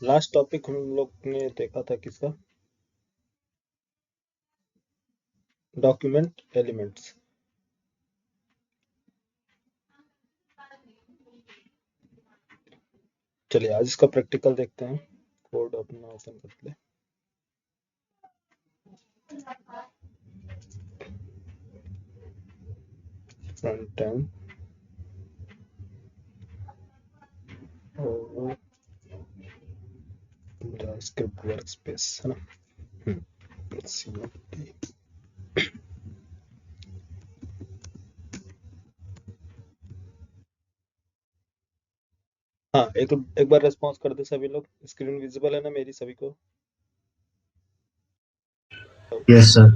Last topic हम लोग ने देखा था किसका, डॉक्यूमेंट एलिमेंट्स। चलिए आज इसका प्रैक्टिकल देखते हैं। कोड अपना ओपन कर ले। फ्रंट एंड और जावास्क्रिप्ट वर्कस्पेस है ना। CMD। हाँ, एक बार रिस्पॉन्स कर दे सभी लोग। स्क्रीन विजिबल है ना मेरी सभी को? Yes, sir.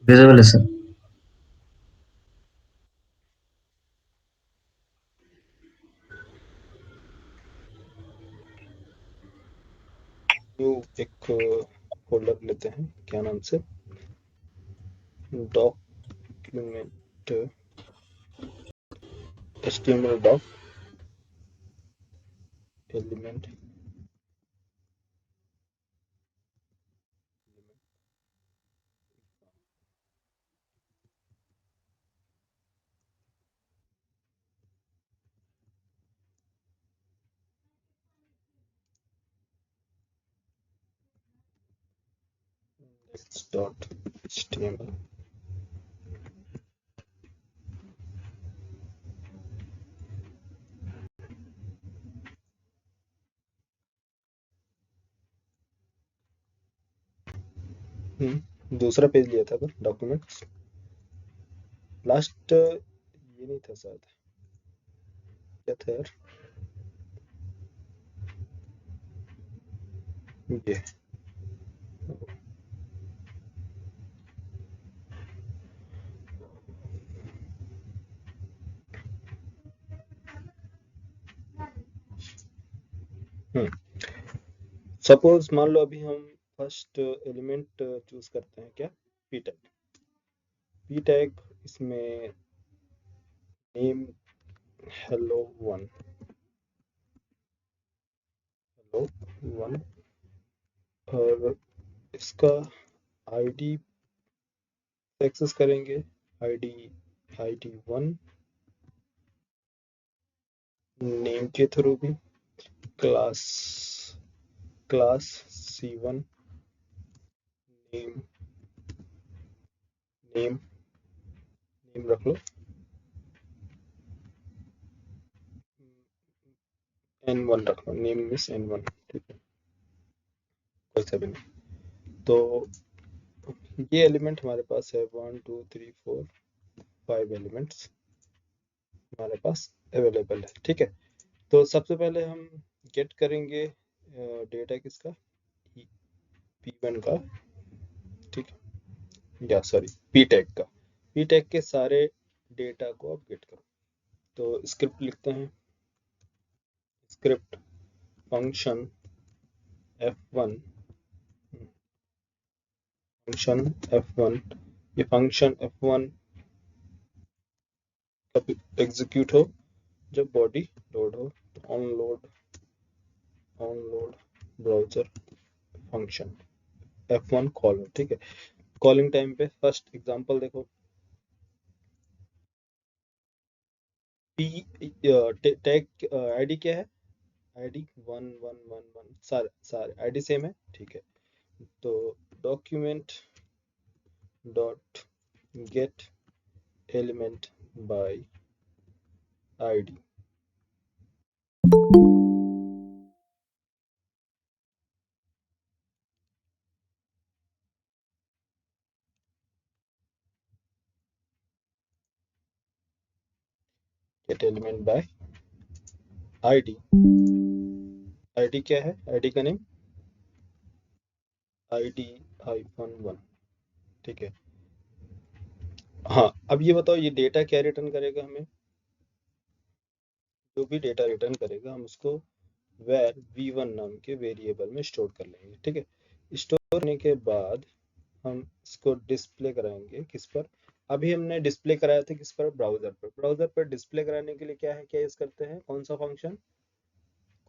Visible, sir. New एक फोल्डर लेते हैं, क्या नाम से, document HTML doc element. Dot HTML। दूसरा पेज लिया था डॉक्यूमेंट्स। लास्ट ये नहीं था शायद, क्या था यार ये। सपोज मान लो अभी हम फर्स्ट एलिमेंट चूज करते हैं, क्या, पी टैग। पी टैग इसमें name hello one, hello one, और इसका आईडी एक्सेस करेंगे, आईडी आईडी वन, नेम के थ्रू भी, class class C1, name name name रख लो, N1 रख लो, नेम मिस N1, ठीक है, कोई सा भी नहीं। तो ये एलिमेंट हमारे पास है 1 2 3 4 5 एलिमेंट्स हमारे पास अवेलेबल है, ठीक है। तो सबसे पहले हम गेट करेंगे डेटा किसका, P1 का, ठीक है, या सॉरी पी टैग का। पी टैग के सारे डेटा को आप गेट करो। तो स्क्रिप्ट लिखते हैं, script function F1, function F1, ये फंक्शन F1 कब एग्जीक्यूट हो, जब बॉडी लोड हो। Onload browser function F1 call हो, ठीक है। कॉलिंग टाइम पे फर्स्ट एग्जांपल देखो, पी टैग आईडी क्या है, आईडी 1111, सारे सारे आईडी सेम है, ठीक है। तो document dot gate element bye ID, gate element bye ID. ID क्या है, आईडी का नेम ID-1, ठीक है। हाँ, अब ये बताओ ये डेटा क्या रिटर्न करेगा हमें। जो भी डेटा रिटर्न करेगा हम उसको where v1 नाम के वेरिएबल में स्टोर कर लेंगे, ठीक है। स्टोर करने के बाद हम इसको डिस्प्ले कराएंगे किस पर, अभी हमने डिस्प्ले कराया था किस पर, ब्राउजर पर डिस्प्ले कराने के लिए क्या है, क्या यूज करते हैं, कौन सा फंक्शन,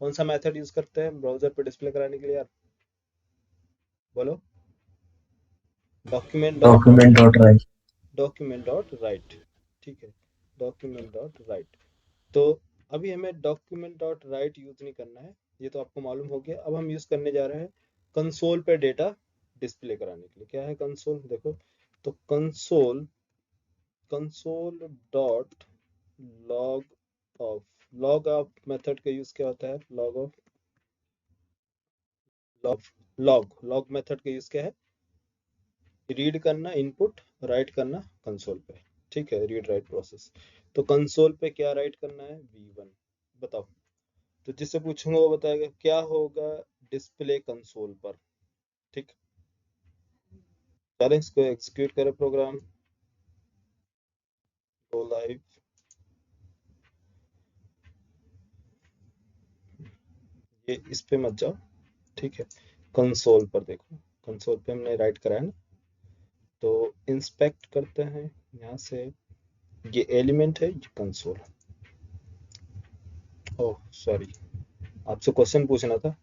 कौन सा मेथड यूज करते हैं ब्राउजर पर डिस्प्ले कराने के लिए यार, बोलो। Document dot document dot right. Document dot right, ठीक है, डॉक्यूमेंट डॉट राइट। तो अभी हमें डॉक्यूमेंट डॉट राइट यूज नहीं करना है, ये तो आपको मालूम हो गया। अब हम यूज करने जा रहे हैं कंसोल पे डेटा डिस्प्ले कराने के लिए। क्या है कंसोल, देखो, तो console, console dot log of, log of method का यूज क्या होता है, log of, log log log method का यूज क्या है, रीड करना इनपुट, राइट करना कंसोल पे, ठीक है, रीड राइट प्रोसेस। तो कंसोल पे क्या राइट करना है, v1, बताओ। तो जिससे पूछूंगा वो बताएगा क्या होगा डिस्प्ले कंसोल पर, ठीक। चलें इसको एग्जीक्यूट करें प्रोग्राम, गो लाइव। ये इस पे मत जाओ, ठीक है, कंसोल पर देखो, कंसोल पे हमने राइट करा है ना, तो इंस्पेक्ट करते हैं यहाँ से, ये एलिमेंट है, ये कंसोल। ओह सॉरी, आपसे क्वेश्चन पूछना था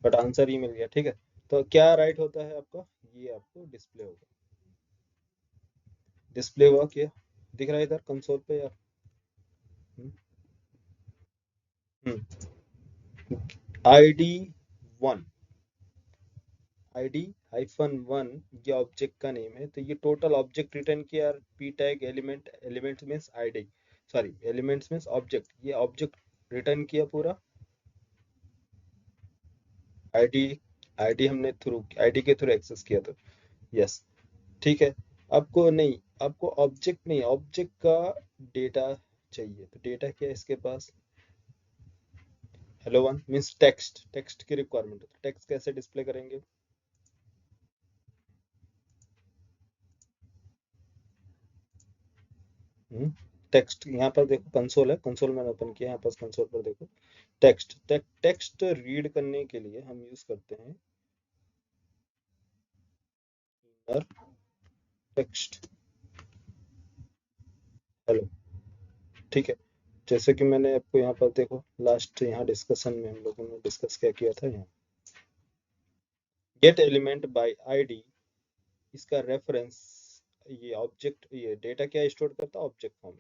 बट आंसर ही मिल गया, ठीक है। तो क्या राइट होता है आपका, ये आपको डिस्प्ले होगा, डिस्प्ले हुआ क्या, दिख रहा है इधर कंसोल पे यार। हम्म ID 1, ID -1 ये ऑब्जेक्ट का नेम है, तो ये टोटल ऑब्जेक्ट रिटर्न किया यार, P tag element, element means ID, sorry elements means object, ये ऑब्जेक्ट रिटर्न किया पूरा, ID, ID हमने थ्रू ID के थ्रू एक्सेस किया था, यस, ठीक है। आपको नहीं, आपको ऑब्जेक्ट नहीं, ऑब्जेक्ट का डेटा चाहिए, तो डेटा क्या है इसके पास, hello one means text, text की रिक्वायरमेंट है, तो टेक्स्ट कैसे डिस्प्ले करेंगे, टेक्स्ट यहाँ पर देखो, कंसोल है, कंसोल मैंने ओपन किया, यहाँ पर कंसोल पर देखो, टेक्स्ट, टेक्स्ट रीड करने के लिए हम यूज करते हैं इनर टेक्स्ट, हेलो, ठीक है। जैसे कि मैंने आपको यहाँ पर देखो, लास्ट यहाँ डिस्कशन में हम लोगों ने डिस्कस क्या किया था, यहाँ गेट एलिमेंट बाय आईडी, इसका रेफरेंस, ये ऑब्जेक्ट, ये डेटा क्या स्टोर करता है, ऑब्जेक्ट फॉर्म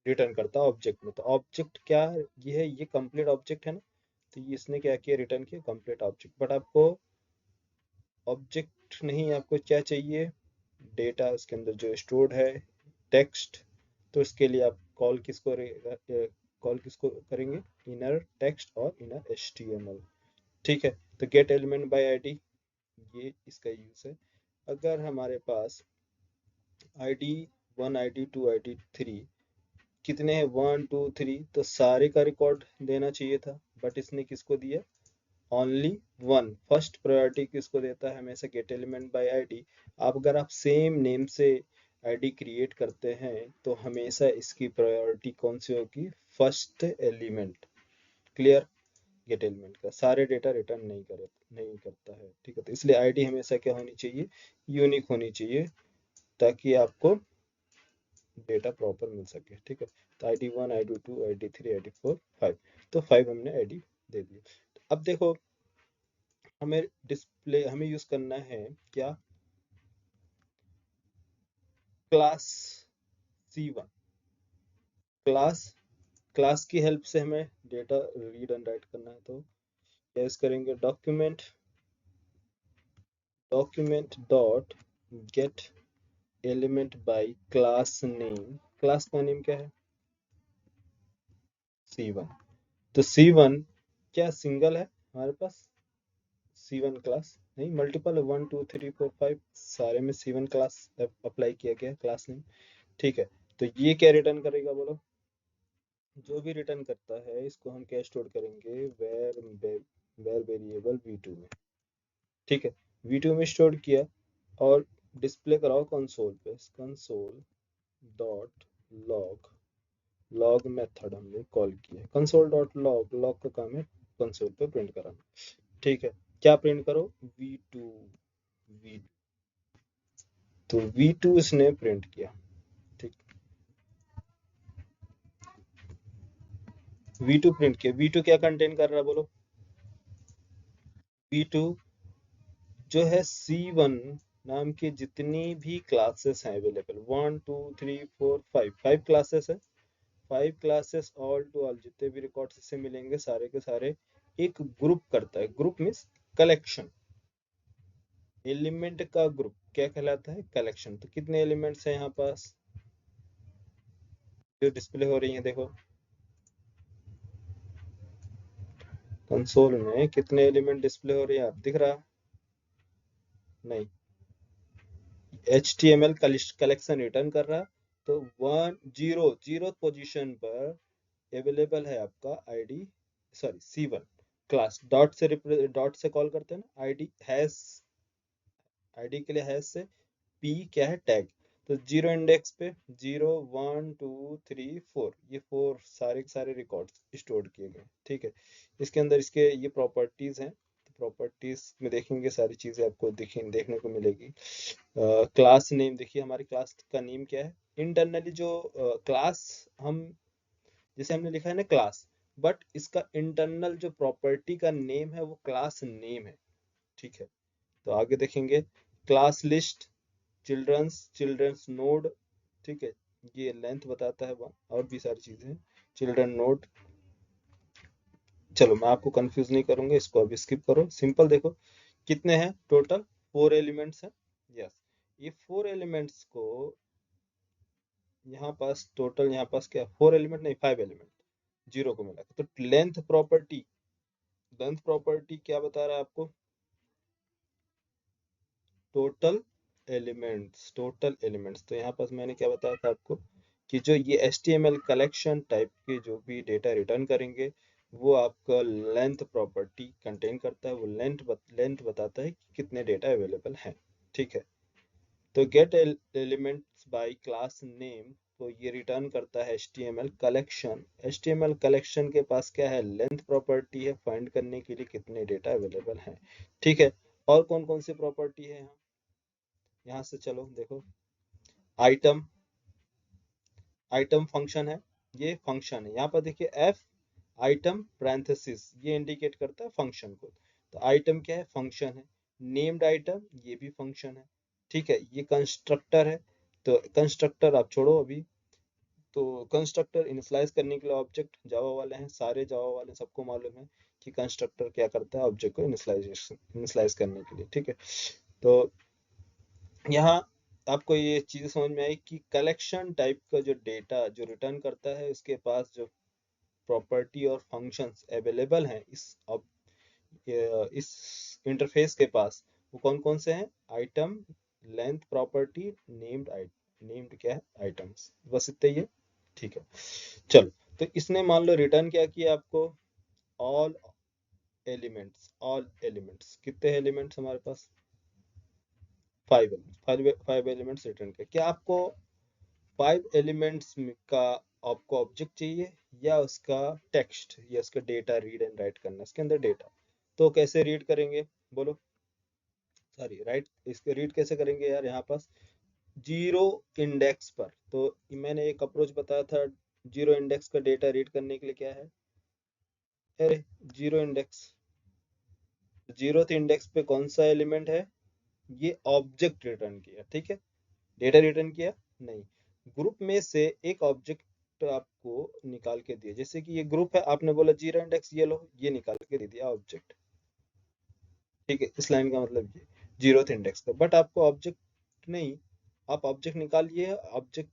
रिटर्न करता है ऑब्जेक्ट में, तो ऑब्जेक्ट क्या है, ये है, ये कंप्लीट ऑब्जेक्ट है ना, तो ये इसने क्या किया, रिटर्न किया कंप्लीट ऑब्जेक्ट। बट आपको ऑब्जेक्ट नहीं, आपको क्या चाहिए, डेटा उसके अंदर जो स्टोर्ड है, टेक्स्ट, तो इसके लिए आप कॉल किसको करेंगे, इनर टेक्स्ट और इनर HTML, ठीक है। तो गेट एलिमेंट बाय आईडी, ये इसका यूज है। अगर हमारे पास ID 1, ID 2, ID 3 कितने हैं, 1 2 3, तो सारे का रिकॉर्ड देना चाहिए था, बट इसने किसको दिया, ओनली वन। फर्स्ट प्रायोरिटी किसको देता है हमेशा, गेट एलिमेंट बाय आईडी। आप अगर आप सेम नेम से आईडी क्रिएट करते हैं तो हमेशा इसकी प्रायोरिटी कौन सी होगी, first element, clear. Gate element का सारे डेटा रिटर्न नहीं करता है, ठीक है, तो इसलिए आईडी हमेशा क्या होनी चाहिए, यूनिक होनी चाहिए, ताकि आपको डेटा प्रॉपर मिल सके, ठीक है। तो ID 1, ID 2, ID 3, ID 4, 5, तो 5 हमने आईडी दे दिए। अब देखो, हमें डिस्प्ले, हमें यूज करना है क्या, क्लास C1, क्लास, क्लास की हेल्प से हमें डेटा रीड एंड राइट करना है, तो क्या यूज करेंगे, document, document dot gate element by class name, class का नेम क्या है, C1, तो C1 क्या सिंगल है हमारे पास, C1 क्लास नहीं, मल्टीपल है, 1 2 3 4 5, सारे में C1 क्लास अप्लाई किया गया क्लास नेम, ठीक है। तो ये क्या रिटर्न करेगा बोलो, जो भी रिटर्न करता है इसको हम क्या स्टोर करेंगे, वेर वेरिएबल V2 में, ठीक है, V2 में स्टोर किया, और डिस्प्ले कराओ कंसोल पे, console dot log, log method हमने कॉल किया, कंसोल डॉट लॉग, लॉग का काम है कंसोल पे प्रिंट कराना, ठीक है। क्या प्रिंट करो, V2, V2, तो V2 इसने प्रिंट किया, ठीक, V2 प्रिंट किया। V2 क्या कंटेन कर रहा है बोलो? V2 जो है C1 नाम की जितनी भी क्लासेस हैं अवेलेबल, 1 2 3 4 5, 5 क्लासेस है। 5 क्लासेस ऑल टू ऑल जितने भी रिकॉर्ड्स इससे मिलेंगे सारे के सारे एक ग्रुप करता है। ग्रुप मीन्स कलेक्शन, एलिमेंट का ग्रुप क्या कहलाता है? कलेक्शन। तो कितने एलिमेंट्स हैं यहाँ पास जो डिस्प्ले हो रही है? देखो कंसोल में कितने एलिमेंट डिस्प्ले हो रही है, आप दिख रहा? नहीं, HTML कलेक्शन रिटर्न कर रहा। तो 0 पोजीशन पर अवेलेबल है आपका ID, sorry C1 class. Dot से कॉल करते हैं ना, आईडी हैश, आईडी के लिए हैश से पी क्या है? टैग। तो 0 इंडेक्स पे 0 1 2 3 4, ये 4 सारे के सारे रिकॉर्ड्स स्टोर किए गए, ठीक है। इसके अंदर इसके ये प्रॉपर्टीज हैं, तो प्रॉपर्टीज में देखेंगे सारी चीजें आपको देखने को मिलेगी। क्लास नेम देखिए, हमारी क्लास का नेम क्या है? इंटरनली जो क्लास हम जैसे हमने लिखा है ना क्लास, बट इसका इंटरनल जो प्रॉपर्टी का नेम है वो क्लास नेम है, ठीक है। तो आगे देखेंगे क्लास लिस्ट, चिल्ड्रंस नोड, ठीक है, ये लेंथ बताता है और भी सारी चीजें हैं। चिल्ड्रन नोड, चलो मैं आपको कंफ्यूज नहीं करूंगा, इसको अभी स्किप करो। सिंपल देखो कितने हैं टोटल, 4 एलिमेंट्स हैं। यस, ये 4 एलिमेंट्स को यहाँ पास टोटल, यहाँ पास क्या 4 एलिमेंट नहीं 5 एलिमेंट, जीरो को मिला तो लेंथ प्रॉपर्टी क्या बता रहा है आपको? Total elements. तो यहाँ पास मैंने क्या बताया था आपको कि जो ये HTML कलेक्शन टाइप के जो भी डेटा रिटर्न करेंगे वो आपका लेंथ प्रॉपर्टी कंटेन करता है। वो लेंथ बताता है कि कितने डेटा अवेलेबल हैं, ठीक है। तो gate elements bye class name, तो ये रिटर्न करता है HTML कलेक्शन। HTML कलेक्शन के पास क्या है? लेंथ प्रॉपर्टी है, फाइंड करने के लिए कितने डेटा अवेलेबल हैं, ठीक है। और कौन कौन सी प्रॉपर्टी है यहाँ? यहाँ से चलो देखो, आइटम, आइटम फंक्शन है, ये फंक्शन है। यहाँ पर देखिए एफ आइटम पैरेंथेसिस, ये इंडिकेट करता है फंक्शन को। तो आइटम क्या है? फंक्शन है। नेम्ड आइटम, ये भी फंक्शन है, ठीक है। ये कंस्ट्रक्टर है, तो कंस्ट्रक्टर आप छोड़ो अभी। तो कंस्ट्रक्टर इनिशियलाइज करने के लिए ऑब्जेक्ट, जावा वाले हैं सारे, जावा वाले सबको मालूम है कि कंस्ट्रक्टर क्या करता है ऑब्जेक्ट को इनिशियलाइज करने के लिए, ठीक है। तो यहाँ आपको ये चीज समझ में आई कि कलेक्शन टाइप का जो डेटा जो रिटर्न करता है उसके पास जो प्रॉपर्टी और फंक्शंस अवेलेबल हैं इस इंटरफेस के पास, वो कौन कौन से हैं? आइटम, लेंथ प्रॉपर्टी, नेम्ड क्या है? आइटम्स। बस इतना ही है, ठीक है। चलो, तो इसने मान लो रिटर्न क्या किया आपको? ऑल एलिमेंट्स कितने एलिमेंट्स हमारे पास? 5 एलिमेंट्स रिटर्न किया। क्या आपको 5 एलिमेंट्स का आपको ऑब्जेक्ट चाहिए या उसका टेक्स्ट या उसका डेटा रीड एंड राइट करना इसके अंदर डेटा? तो कैसे रीड करेंगे बोलो, सॉरी राइट, इसके रीड कैसे करेंगे यार? यहाँ पास 0 इंडेक्स पर, तो मैंने एक अप्रोच बताया था 0 इंडेक्स का डेटा रीड करने के लिए क्या है? अरे 0 इंडेक्स, 0th इंडेक्स पे कौन सा एलिमेंट है? ये ऑब्जेक्ट रिटर्न किया, ठीक है। डेटा रिटर्न किया नहीं, ग्रुप में से एक ऑब्जेक्ट आपको निकाल के दिया। जैसे कि ये ग्रुप है, आपने बोला 0 इंडेक्स, ये लो, ये निकाल के दे दिया ऑब्जेक्ट, ठीक है। इस लाइन का मतलब ये 0th इंडेक्स का, बट आपको ऑब्जेक्ट नहीं, आप ऑब्जेक्ट निकालिए, ऑब्जेक्ट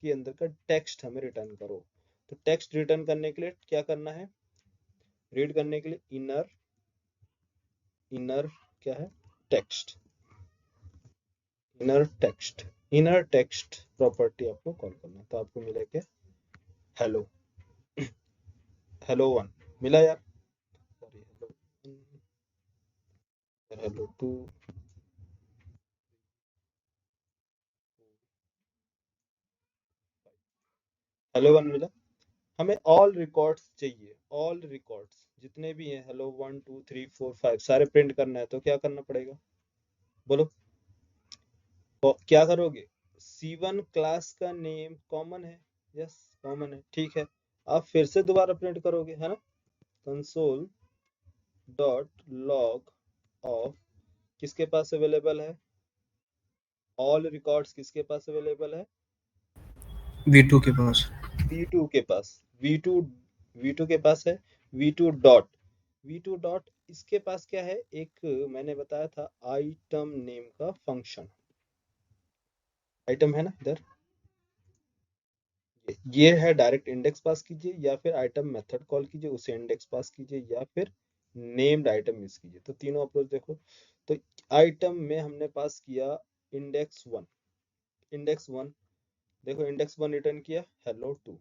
के अंदर का टेक्स्ट हमें रिटर्न करो। तो टेक्स्ट रिटर्न करने के लिए क्या करना है? रीड करने के लिए इनर क्या है? टेक्स्ट, इनर टेक्स्ट प्रॉपर्टी आपको कॉल करना है। तो आपको मिला क्या? हेलो, हेलो वन मिला यार, sorry hello two, hello one मिला। हमें ऑल रिकॉर्ड्स चाहिए, ऑल रिकॉर्ड्स जितने भी हैं, हेलो 1 2 3 4 5 सारे प्रिंट करना है। तो क्या करना पड़ेगा बोलो? तो क्या करोगे, C1 क्लास का नेम कॉमन है, यस कॉमन है, ठीक है। आप फिर से दोबारा प्रिंट करोगे, है ना, कंसोल डॉट लॉग ऑफ, किसके पास अवेलेबल है, ऑल रिकॉर्ड्स किसके पास अवेलेबल है, V2 के पास। V2 के पास, V2 V2 के पास है, V2 डॉट, V2 डॉट इसके पास क्या है, एक मैंने बताया था आइटम नेम का फंक्शन, आइटम है ना इधर, ये है, डायरेक्ट इंडेक्स पास कीजिए या फिर आइटम मेथड कॉल कीजिए, उसे इंडेक्स पास कीजिए या फिर नेम्ड आइटम यूज कीजिए। तो तीनों अप्रोच देखो। तो आइटम में हमने पास किया इंडेक्स वन, इंडेक्स वन, देखो इंडेक्स वन रिटर्न किया हेलो टू,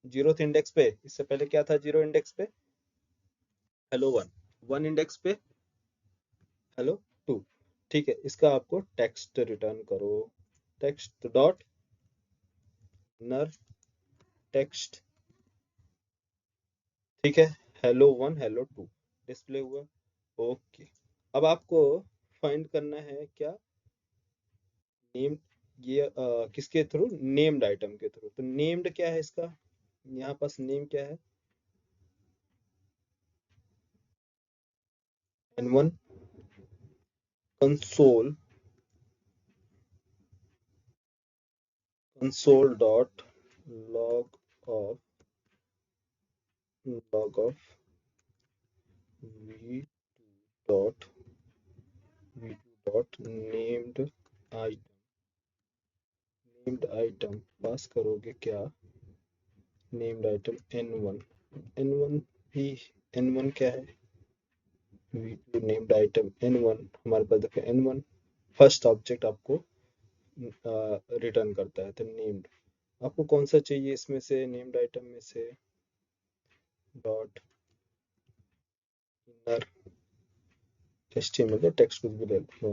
जीरो इंडेक्स पे, इससे पहले क्या था जीरो इंडेक्स पे, हेलो वन, वन इंडेक्स पे हेलो टू, ठीक है। इसका आपको टेक्स्ट रिटर्न करो, टेक्स्ट डॉट नर टेक्स्ट, ठीक है, hello one hello two display हुआ, ओके। अब आपको फाइंड करना है क्या, नेम, ये किसके थ्रू, नेम्ड आइटम के थ्रू। तो नेम्ड क्या है इसका, यहाँ पास नेम क्या है, N1 console, console dot log of, log of v dot v2 dot named item, named item पास करोगे क्या, नेम्ड आइटम N1, N1 भी, N1 क्या है, v2 नेम्ड आइटम N1, हमारे पास देखो N1 फर्स्ट ऑब्जेक्ट आपको रिटर्न करता है, तो नेम्ड, आपको कौन सा चाहिए इसमें से, नेम्ड आइटम में से डॉट इनर एचटीएमएल का टेक्स्ट कुछ भी ले लो,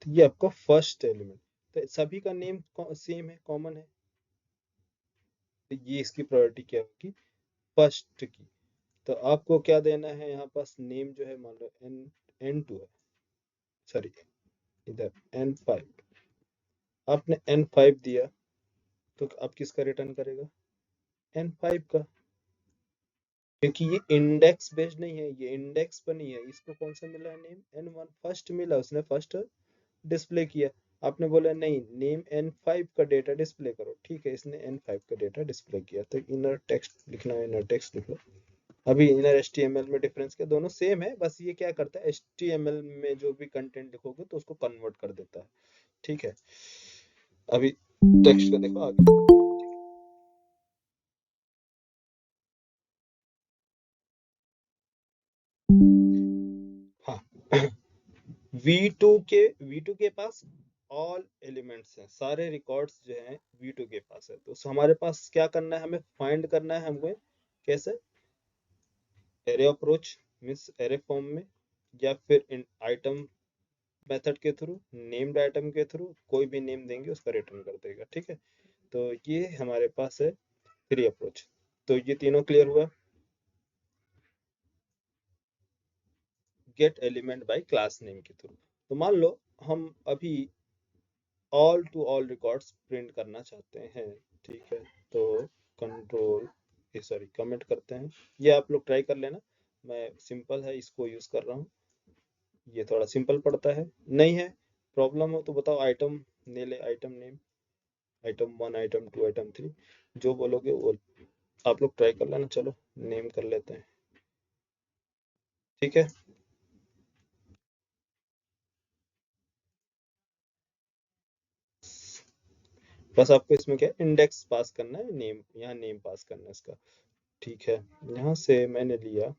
तो ये आपका फर्स्ट एलिमेंट, तो सभी का नेम सेम है, कॉमन है, तो ये इसकी प्रायोरिटी क्या होगी, फर्स्ट की। तो आपको क्या देना है, यहाँ पास नेम जो है मान लो N2 है, सॉरी इधर N5, आपने N5 दिया, तो आप किसका रिटर्न करेगा, N5 का, क्योंकि ये इंडेक्स बेस्ड नहीं है, ये इंडेक्स पर नहीं है, इसको कौन सा मिला है नेम, N1 फर्स्ट मिला, उसने फर्स्ट डिस्प्ले किया। आपने बोला नहीं नेम N5 का डेटा डिस्प्ले करो, ठीक है, इसने N5 का डेटा डिस्प्ले किया, तो इनर टेक्स्ट लिखना है, इनर टेक्स्ट लिखो। अभी इनर HTML में डिफरेंस क्या, दोनों सेम है, बस ये क्या करता है HTML में जो भी कंटेंट लिखोगे तो उसको कन्वर्ट कर देता है, ठीक है। अभी टेक्स्ट को देखो आगे, हाँ V2 के पास ऑल एलिमेंट्स हैं, सारे रिकॉर्ड्स जो हैं V2 के पास है, तो हमारे पास क्या करना है, हमें फाइंड करना है, हमें कैसे, array approach means array form में, या फिर इन आइटम मेथड के थ्रू, नेम्ड आइटम के थ्रू, कोई भी नेम देंगे उसका रिटर्न कर देगा, ठीक है। तो ये हमारे पास है थ्री अप्रोच, तो ये तीनों क्लियर हुआ, get element by class name के थ्रू। तो मान लो हम अभी all to all records print करना चाहते हैं, ठीक है, तो कंट्रोल सॉरी कमेंट करते हैं, ये आप लोग ट्राई कर लेना, मैं सिंपल है इसको यूज कर रहा हूँ, ये थोड़ा सिंपल पड़ता है, नहीं है प्रॉब्लम हो तो बताओ, आइटम ने ले, item name, item one item two item three, जो बोलोगे वो आप लोग ट्राई कर लेना, चलो नेम कर लेते हैं, ठीक है। बस आपको इसमें क्या इंडेक्स पास करना है, नेम, यहाँ नेम पास करना है इसका, ठीक है। यहाँ से मैंने लिया,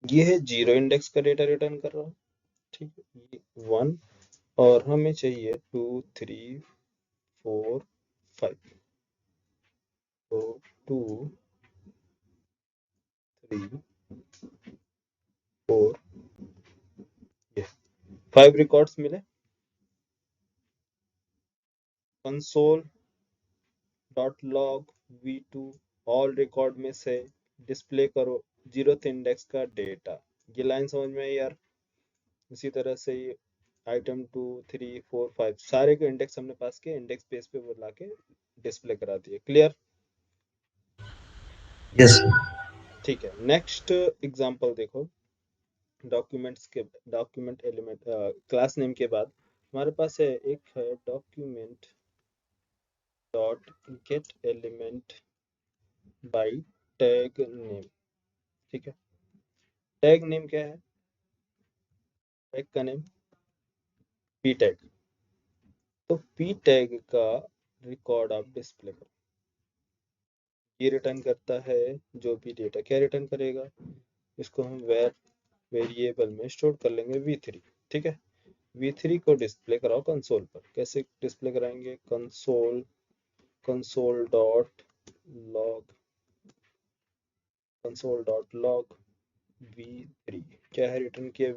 ये है जीरो इंडेक्स का डेटा रिटर्न कर रहा हूँ, ठीक है, ये वन, और हमें चाहिए टू थ्री फोर फाइव, तो टू थ्री फोर, ये फाइव रिकॉर्ड्स मिले, console dot log V2 all record में से डिस्प्ले करो 0th इंडेक्स का डेटा। ये लाइन समझ में आई यार? इसी तरह से ये आइटम 2 3 4 5 सारे के इंडेक्स हमने पास किए, इंडेक्स पेज पे वो लाके डिस्प्ले करा दिए। क्लियर? Yes, sir. ठीक है, नेक्स्ट एग्जांपल देखो। डॉक्यूमेंट एलिमेंट क्लास नेम के बाद हमारे पास है एक है document dot gate element bye tag name. ठीक है, टैग नेम क्या है? टैग का नेम पी टैग। तो पी टैग का रिकॉर्ड आप डिस्प्ले करो। ये रिटर्न करता है जो भी डेटा। क्या रिटर्न करेगा? इसको हम वेरिएबल में स्टोर कर लेंगे v3। ठीक है, v3 को डिस्प्ले कराओ कंसोल पर। कैसे डिस्प्ले कराएंगे? Console dot log v3। क्या है रिटर्न किया?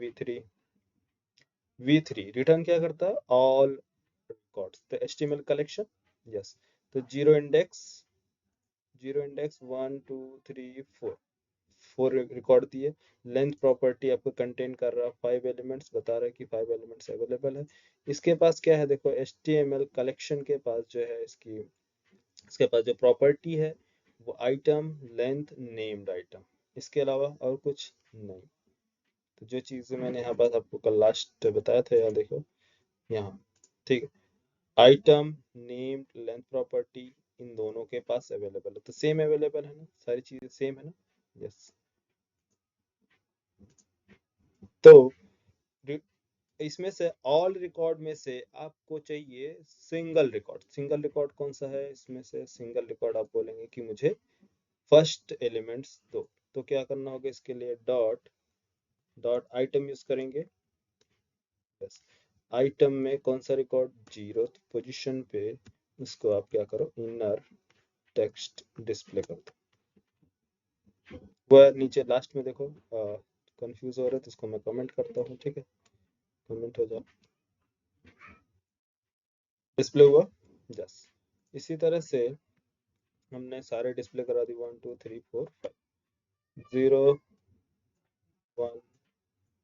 v3 रिटर्न क्या करता है? All records. तो html कलेक्शन, यस। तो जीरो इंडेक्स 1 2 3 4 रिकॉर्ड दिए। लेंथ प्रॉपर्टी आपको कंटेन कर रहा है 5 एलिमेंट्स, बता रहा है कि 5 एलिमेंट्स अवेलेबल है। इसके पास क्या है देखो, HTML कलेक्शन के पास जो है इसके पास जो प्रॉपर्टी है वो आइटम लेंथ नेम्ड आइटम, इसके अलावा और कुछ नहीं। तो जो चीज़ें मैंने यहाँ पास आपको कल लास्ट बताया था, यहाँ देखो यहाँ। ठीक है, item named length property in दोनों के पास अवेलेबल है। तो सेम अवेलेबल है ना, सारी चीज़ें सेम है ना? यस। तो इसमें से ऑल रिकॉर्ड में से आपको चाहिए सिंगल रिकॉर्ड। सिंगल रिकॉर्ड कौन सा है? इसमें से सिंगल रिकॉर्ड आप बोलेंगे कि मुझे फर्स्ट एलिमेंट्स दो। तो क्या करना होगा इसके लिए? डॉट डॉट आइटम यूज करेंगे। बस आइटम में कौन सा रिकॉर्ड? 0th पोजीशन पे उसको आप क्या करो? इनर टेक्स्ट डिस्प्ले कर दो। वो नीचे लास्ट में देखो, कंफ्यूज हो रहा है तो इसको मैं कमेंट करता हूँ। ठीक है, कमेंट हो जाओ। डिस्प्ले हुआ? यस। इसी तरह से हमने सारे डिस्प्ले करा दी 1 2 3 4 5 0 1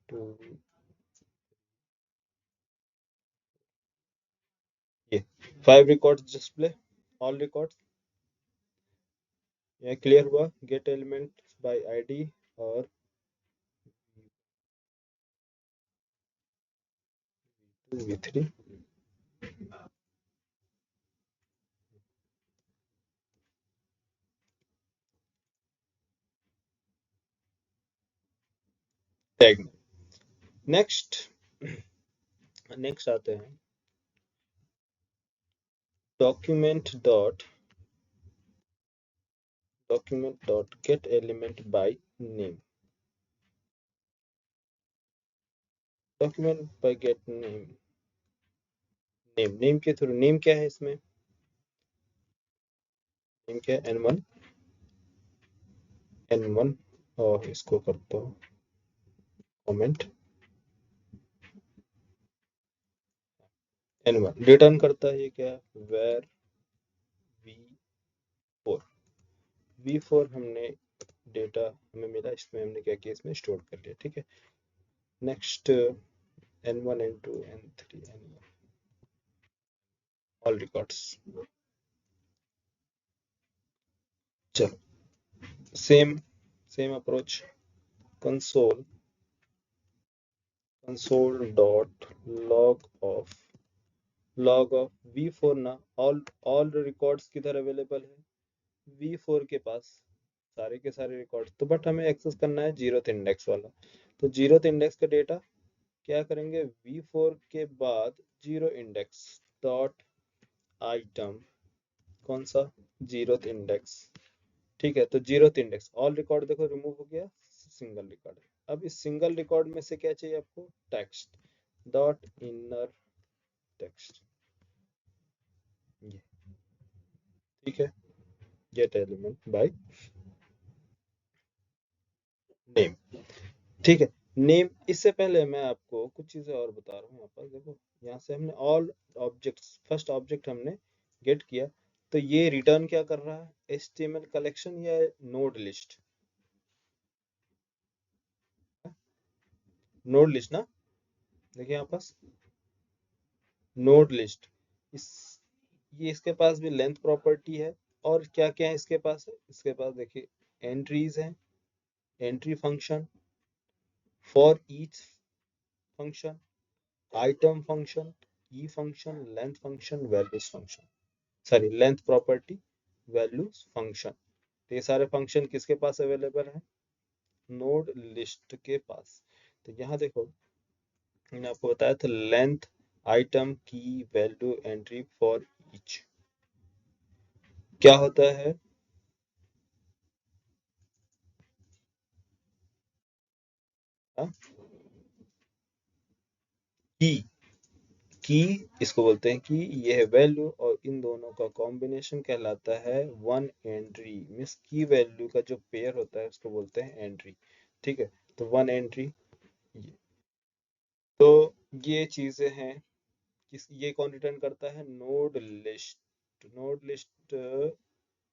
2 ये 5 रिकॉर्ड्स डिस्प्ले, ऑल रिकॉर्ड्स। ये क्लियर हुआ? गेट एलिमेंट बाय आईडी और v3 टैग। नेक्स्ट आते हैं document dot gate element by name. Document bye gate name के थ्रू। नेम क्या है इसमें? नेम क्या है? n1 और इसको करता हूँ कमेंट। n1 रिटर्न करता है क्या? वेर v4 हमने डेटा हमें मिला, इसमें हमने क्या किया? इसमें स्टोर कर लिया। ठीक है, next n1 n2 n3 n1 all records. चलो same approach. Console dot log of v4 ना, ऑल रिकॉर्ड्स किधर अवेलेबल है? v4 के पास सारे के सारे रिकॉर्ड्स। तो बट हमें एक्सेस करना है 0th इंडेक्स वाला। तो 0th इंडेक्स का डेटा क्या करेंगे? v4 के बाद 0 इंडेक्स डॉट आइटम कौन सा? 0th index. ठीक है, तो 0th इंडेक्स ऑल रिकॉर्ड देखो रिमूव हो गया, सिंगल रिकॉर्ड। अब इस सिंगल रिकॉर्ड में से क्या चाहिए आपको? Text dot inner text. ये ठीक है, गेट एलिमेंट बाय नेम। ठीक है, नेम। इससे पहले मैं आपको कुछ चीजें और बता रहा हूँ। यहाँ पर देखो, यहाँ से हमने ऑल ऑब्जेक्ट्स, फर्स्ट ऑब्जेक्ट हमने गेट किया। तो ये रिटर्न क्या कर रहा है? HTML कलेक्शन या नोड लिस्ट? नोड लिस्ट ना, देखिए यहाँ पास नोड लिस्ट, इस ये इसके पास भी लेंथ प्रॉपर्टी है, और क्या क्या है इसके पास है, इसके पास देखिए एंट्रीज हैं, entry function, for each function, item function, E function, length function, values function, sorry length property, values function. तो ये सारे फंक्शन किसके पास अवेलेबल है, नोड लिस्ट के पास। तो यहाँ देखो मैंने आपको बताया था लेंथ, आइटम, की, वैल्यू, एंट्री, फॉर ईच क्या होता है, की, की इसको बोलते हैं कि ये है वैल्यू, और इन दोनों का कॉम्बिनेशन कहलाता है वन एंट्री, मीन्स की वैल्यू का जो पेयर होता है उसको बोलते हैं एंट्री, ठीक है। तो वन एंट्री, ये तो ये चीजें हैं, ये कौन रिटर्न करता है, node list. Node list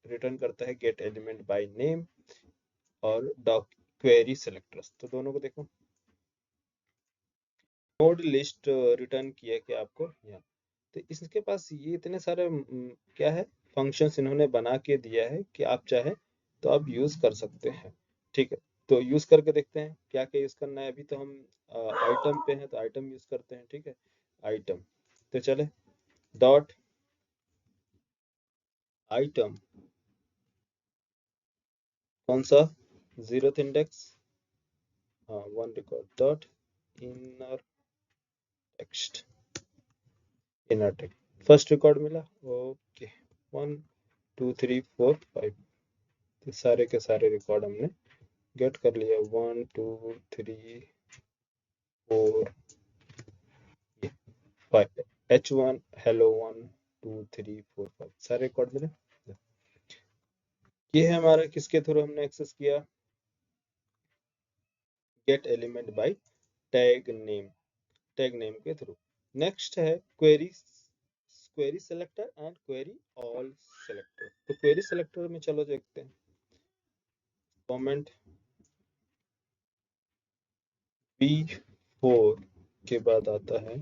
return करता है गेट एलिमेंट बाय नेम और डॉक क्वेरी सेलेक्टर्स। तो दोनों को देखो, नोड लिस्ट रिटर्न किया कि आपको यहाँ, तो इसके पास ये इतने सारे क्या है फंक्शंस इन्होंने बना के दिया है कि आप चाहे तो आप यूज कर सकते हैं, ठीक है। तो यूज करके देखते हैं क्या क्या यूज करना है। अभी तो हम आइटम पे हैं तो आइटम यूज करते हैं, ठीक है। आइटम, तो चले डॉट आइटम, कौन सा, जीरोथ इंडेक्स, हाँ one record, dot inner text, inner text first record मिला, ओके 1 2 3 4 5, तो सारे के सारे रिकॉर्ड हमने गेट कर लिया, 1 2 3 4 5, H1 hello 1 2 3 4 5 सारे रिकॉर्ड मिले। ये है हमारा किसके थ्रू हमने एक्सेस किया, gate element bye tag name, tag name के थ्रू। नेक्स्ट है query, query selector and query all selector. तो क्वेरी सेलेक्टर में चलो देखते हैं, कमेंट B4 के बाद आता है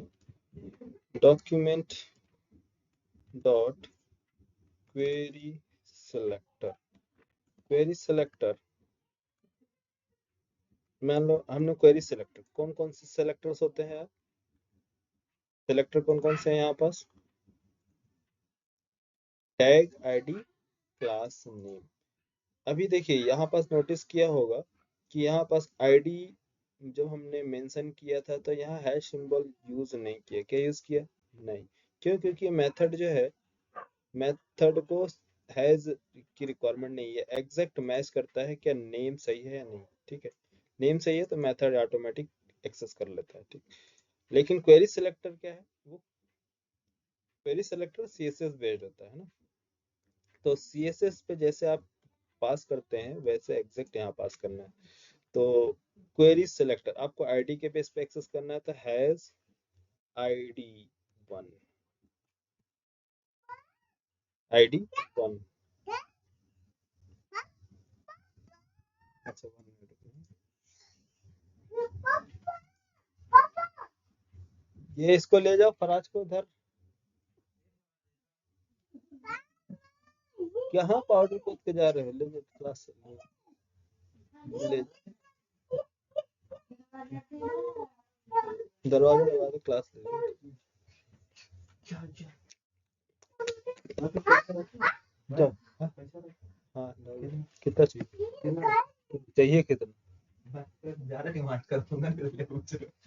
document dot query selector. Query selector, मान लो हमने क्वेरी सेलेक्टर, कौन कौन से सेलेक्टर्स होते हैं, सेलेक्टर कौन कौन से हैं यहाँ पास, टैग आईडी, क्लास नेम। अभी देखिए यहाँ पास नोटिस किया होगा कि यहाँ पास आईडी जब हमने मेंशन किया था तो यहाँ हैश सिंबल यूज नहीं किया, क्या यूज किया, नहीं, क्यों, क्योंकि मेथड जो है, मेथड को हैज की रिक्वायरमेंट नहीं है, एग्जैक्ट मैच करता है क्या नेम सही है या नहीं, ठीक है। नेम सही है तो मेथड ऑटोमेटिक एक्सेस कर लेता है, ठीक। लेकिन क्वेरी सिलेक्टर क्या है, वो क्वेरी सिलेक्टर सीएसएस बेस्ड होता है ना, तो सीएसएस पे जैसे आप पास करते हैं वैसे एग्जैक्ट यहाँ पास करना है। तो क्वेरी सिलेक्टर आपको आईडी के बेस पे एक्सेस करना है, तो हैज आईडी 1, आईडी 1, अच्छा 1 मिनट, ये इसको ले जाओ फराज को उधर, कहाँ पाउडर कूद के जा रहे हो, ले जाओ क्लास से, ले दरवाजा लगा दो, क्लास ले लो। जाओ, हाँ हाँ, कितना चाहिए कितना,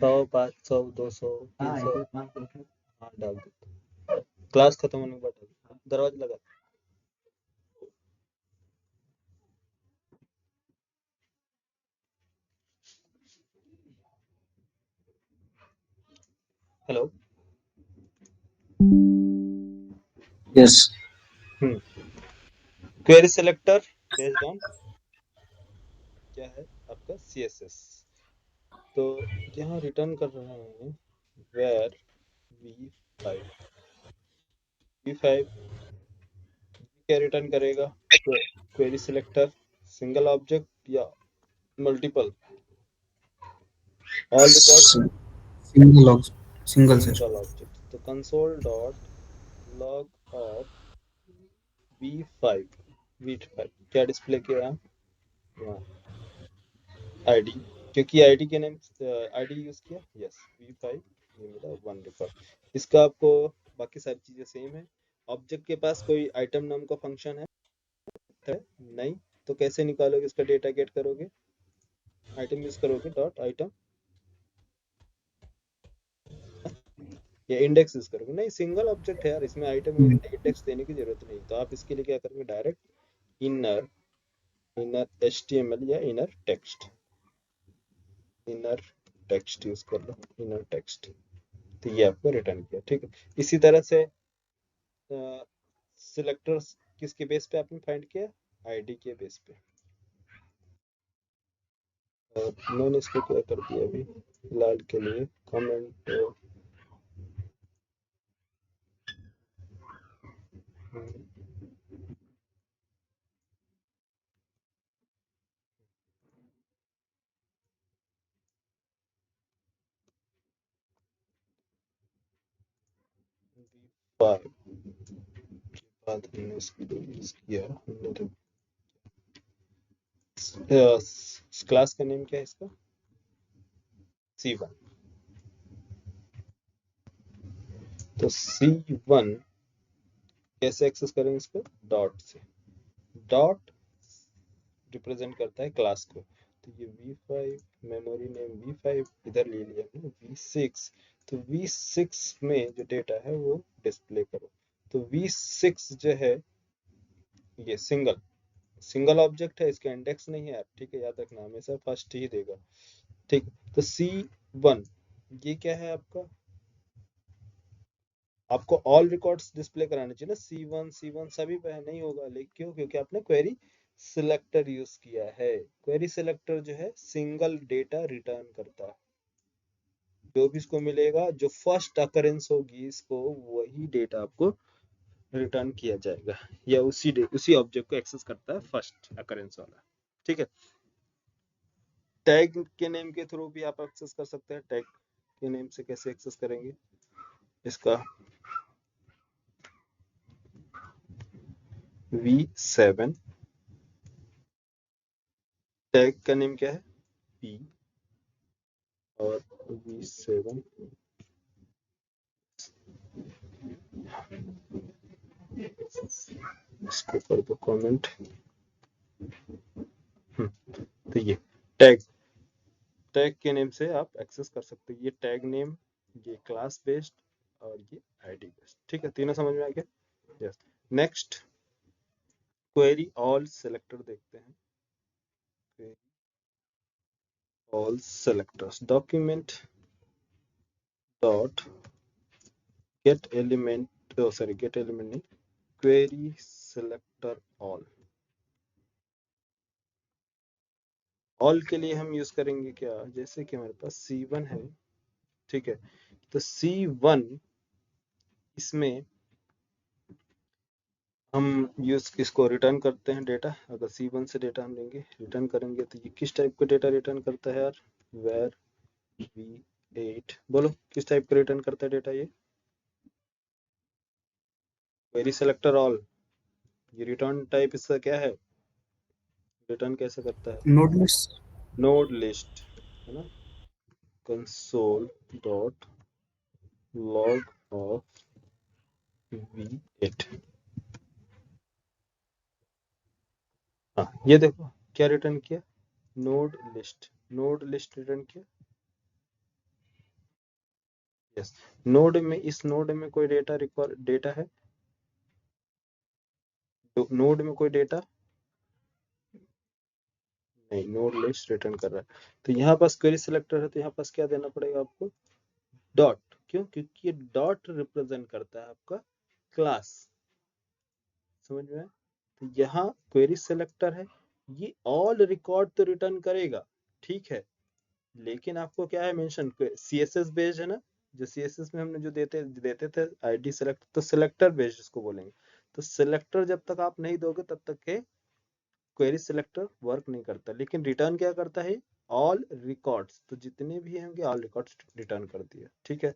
100 500 200 300, हाँ डाल दो, क्लास खत्म होने के बाद डाल दो, दरवाजा लगा। Hello, Yes. Query selector based on क्या है आपका सीएसएस। तो यहाँ रिटर्न कर रहे हैं where v5, v5 क्या रिटर्न करेगा, क्वेरी सिलेक्टर सिंगल ऑब्जेक्ट या multiple, all record single sir. Single object, तो console dot log of v5 v5 क्या डिस्प्ले किया यहाँ आईडी, क्योंकि आईडी के नेम आईडी यूज किया, यस v5 ये मेरा वन रिकॉर्ड। इसका आपको बाकी सारी चीजें सेम है। ऑब्जेक्ट के पास कोई आइटम नाम का फंक्शन है नहीं, तो कैसे निकालोगे इसका डेटा गेट करोगे, आइटम यूज करोगे डॉट आइटम या इंडेक्स यूज करोगे, नहीं सिंगल ऑब्जेक्ट है यार, इसमें आइटम इंडेक्स देने की जरूरत नहीं। तो आप इसके लिए क्या करोगे, डायरेक्ट इनर इनर HTML या इनर टेक्स्ट यूज कर लो, इनर टेक्स्ट, तो ये आपको रिटर्न किया। ठीक है, इसी तरह से सिलेक्टर्स किसके बेस पे आपने फाइंड किया, आईडी के बेस पे। और मैंने इसको क्या कर दिया अभी फिलहाल के लिए कमेंट बाद हमने इसको यूज किया, क्लास का नेम क्या है इसका, C1। तो C1 कैसे एक्सेस करें इसको, डॉट से, डॉट रिप्रेजेंट करता है क्लास को। तो ये v5 मेमोरी नेम v5 इधर ले लिया हमने v6, तो v6 में जो डेटा है वो डिस्प्ले करो। तो v6 जो है ये सिंगल ऑब्जेक्ट है, इसका इंडेक्स नहीं है यार, ठीक है, याद रखना हमेशा फर्स्ट ही देगा। ठीक, तो C1 ये क्या है आपका, आपको ऑल रिकॉर्ड्स डिस्प्ले कराने चाहिए ना, C1 सभी पे नहीं होगा, लेकिन क्यों, क्योंकि आपने क्वेरी सिलेक्टर यूज किया है। क्वेरी सिलेक्टर जो है सिंगल डेटा रिटर्न करता है, जो भी इसको मिलेगा जो फर्स्ट अकरेंस होगी इसको वही डेटा आपको रिटर्न किया जाएगा, या उसी ऑब्जेक्ट को एक्सेस करता है फर्स्ट अकरेंस वाला। ठीक है, टैग के नेम के थ्रू भी आप एक्सेस कर सकते हैं। टैग के नेम से कैसे एक्सेस करेंगे इसका, v7 टैग का नेम क्या है p, और v7 इसको कर दो कमेंट। तो ये टैग के नेम से आप एक्सेस कर सकते हैं, ये टैग नेम, ये क्लास बेस्ड और ये आईडी बेस्ड। ठीक है, तीनों समझ में आ गया। Yes, next query all selector देखते हैं। All selectors document dot gate element, sorry gate element नहीं, क्वेरी सेलेक्टर ऑल के लिए हम यूज करेंगे क्या, जैसे कि हमारे पास C1 है, ठीक है, तो C1 इसमें हम यूज इसको रिटर्न करते हैं डेटा। अगर C1 से डेटा हम लेंगे रिटर्न करेंगे तो ये किस टाइप का डेटा रिटर्न करता है यार, where v8, बोलो किस टाइप का रिटर्न करता है डेटा, ये क्वेरी सेलेक्टर ऑल, ये रिटर्न टाइप इसका क्या है, रिटर्न कैसे करता है, नोड लिस्ट। नोड लिस्ट है ना, console dot log of v8। हाँ ये देखो क्या रिटर्न किया, नोड लिस्ट रिटर्न किया। यस, नोड में, इस नोड में कोई डेटा है, तो नोड में कोई डेटा नहीं, नोड लिस्ट रिटर्न कर रहा है। तो यहाँ पास क्वेरी सिलेक्टर है, तो यहाँ पास क्या देना पड़ेगा आपको, डॉट, क्यों, क्योंकि ये डॉट रिप्रेजेंट करता है आपका क्लास, समझ में आया? तो यहाँ क्वेरी सिलेक्टर है, ये ऑल रिकॉर्ड तो रिटर्न करेगा, ठीक है, लेकिन आपको क्या है मेंशन, CSS बेस्ड है ना, जो CSS में हमने जो देते थे आईडी सेलेक्ट, तो सिलेक्टर बेस्ड इसको बोलेंगे। तो सिलेक्टर जब तक आप नहीं दोगे तब तक के क्वेरी सिलेक्टर वर्क नहीं करता, लेकिन रिटर्न क्या करता है, ऑल रिकॉर्ड्स, तो जितने भी होंगे ऑल रिकॉर्ड्स रिटर्न कर दिया। ठीक है,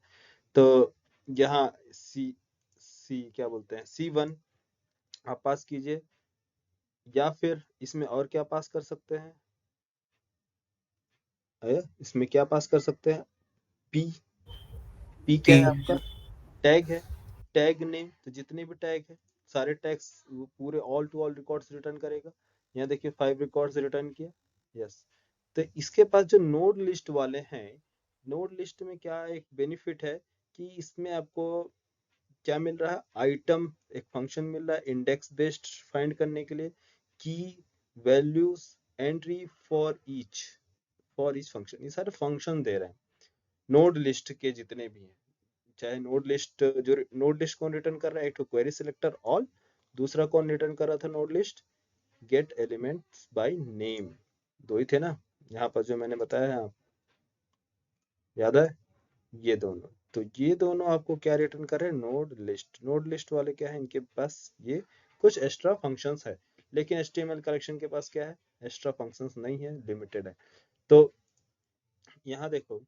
तो यहाँ सी सी क्या बोलते हैं C1 आप पास कीजिए, या फिर इसमें और क्या पास कर सकते हैं, इसमें क्या पास कर सकते हैं, पी पी क्या है P. आपका, टैग है, टैग नेम, तो जितने भी टैग है सारे टैग्स पूरे all to all records return करेगा। यहाँ देखिए 5 रिकॉर्ड्स रिटर्न किया, यस। तो इसके पास जो नोड लिस्ट वाले हैं, नोड लिस्ट में क्या एक बेनिफिट है कि इसमें आपको क्या मिल रहा है, आइटम एक फंक्शन मिल रहा है इंडेक्स बेस्ड फाइंड करने के लिए, की values entry for each function, ये सारे फंक्शन दे रहे हैं नोड लिस्ट के जितने भी हैं। चाहे नोड लिस्ट, जो नोड लिस्ट कौन रिटर्न कर रहा है, एक तो क्वेरी सिलेक्टर ऑल, दूसरा कौन रिटर्न कर रहा था node list, gate elements by name, दो ही थे ना यहाँ पर जो मैंने बताया है, आप याद है, ये दोनों। तो ये दोनों आपको क्या रिटर्न कर रहे हैं, नोड लिस्ट। नोड लिस्ट वाले क्या है, इनके पास ये कुछ एक्स्ट्रा फंक्शंस है, लेकिन HTML कलेक्शन के पास क्या है, एक्स्ट्रा फंक्शंस नहीं है, लिमिटेड है। तो यहाँ देखो,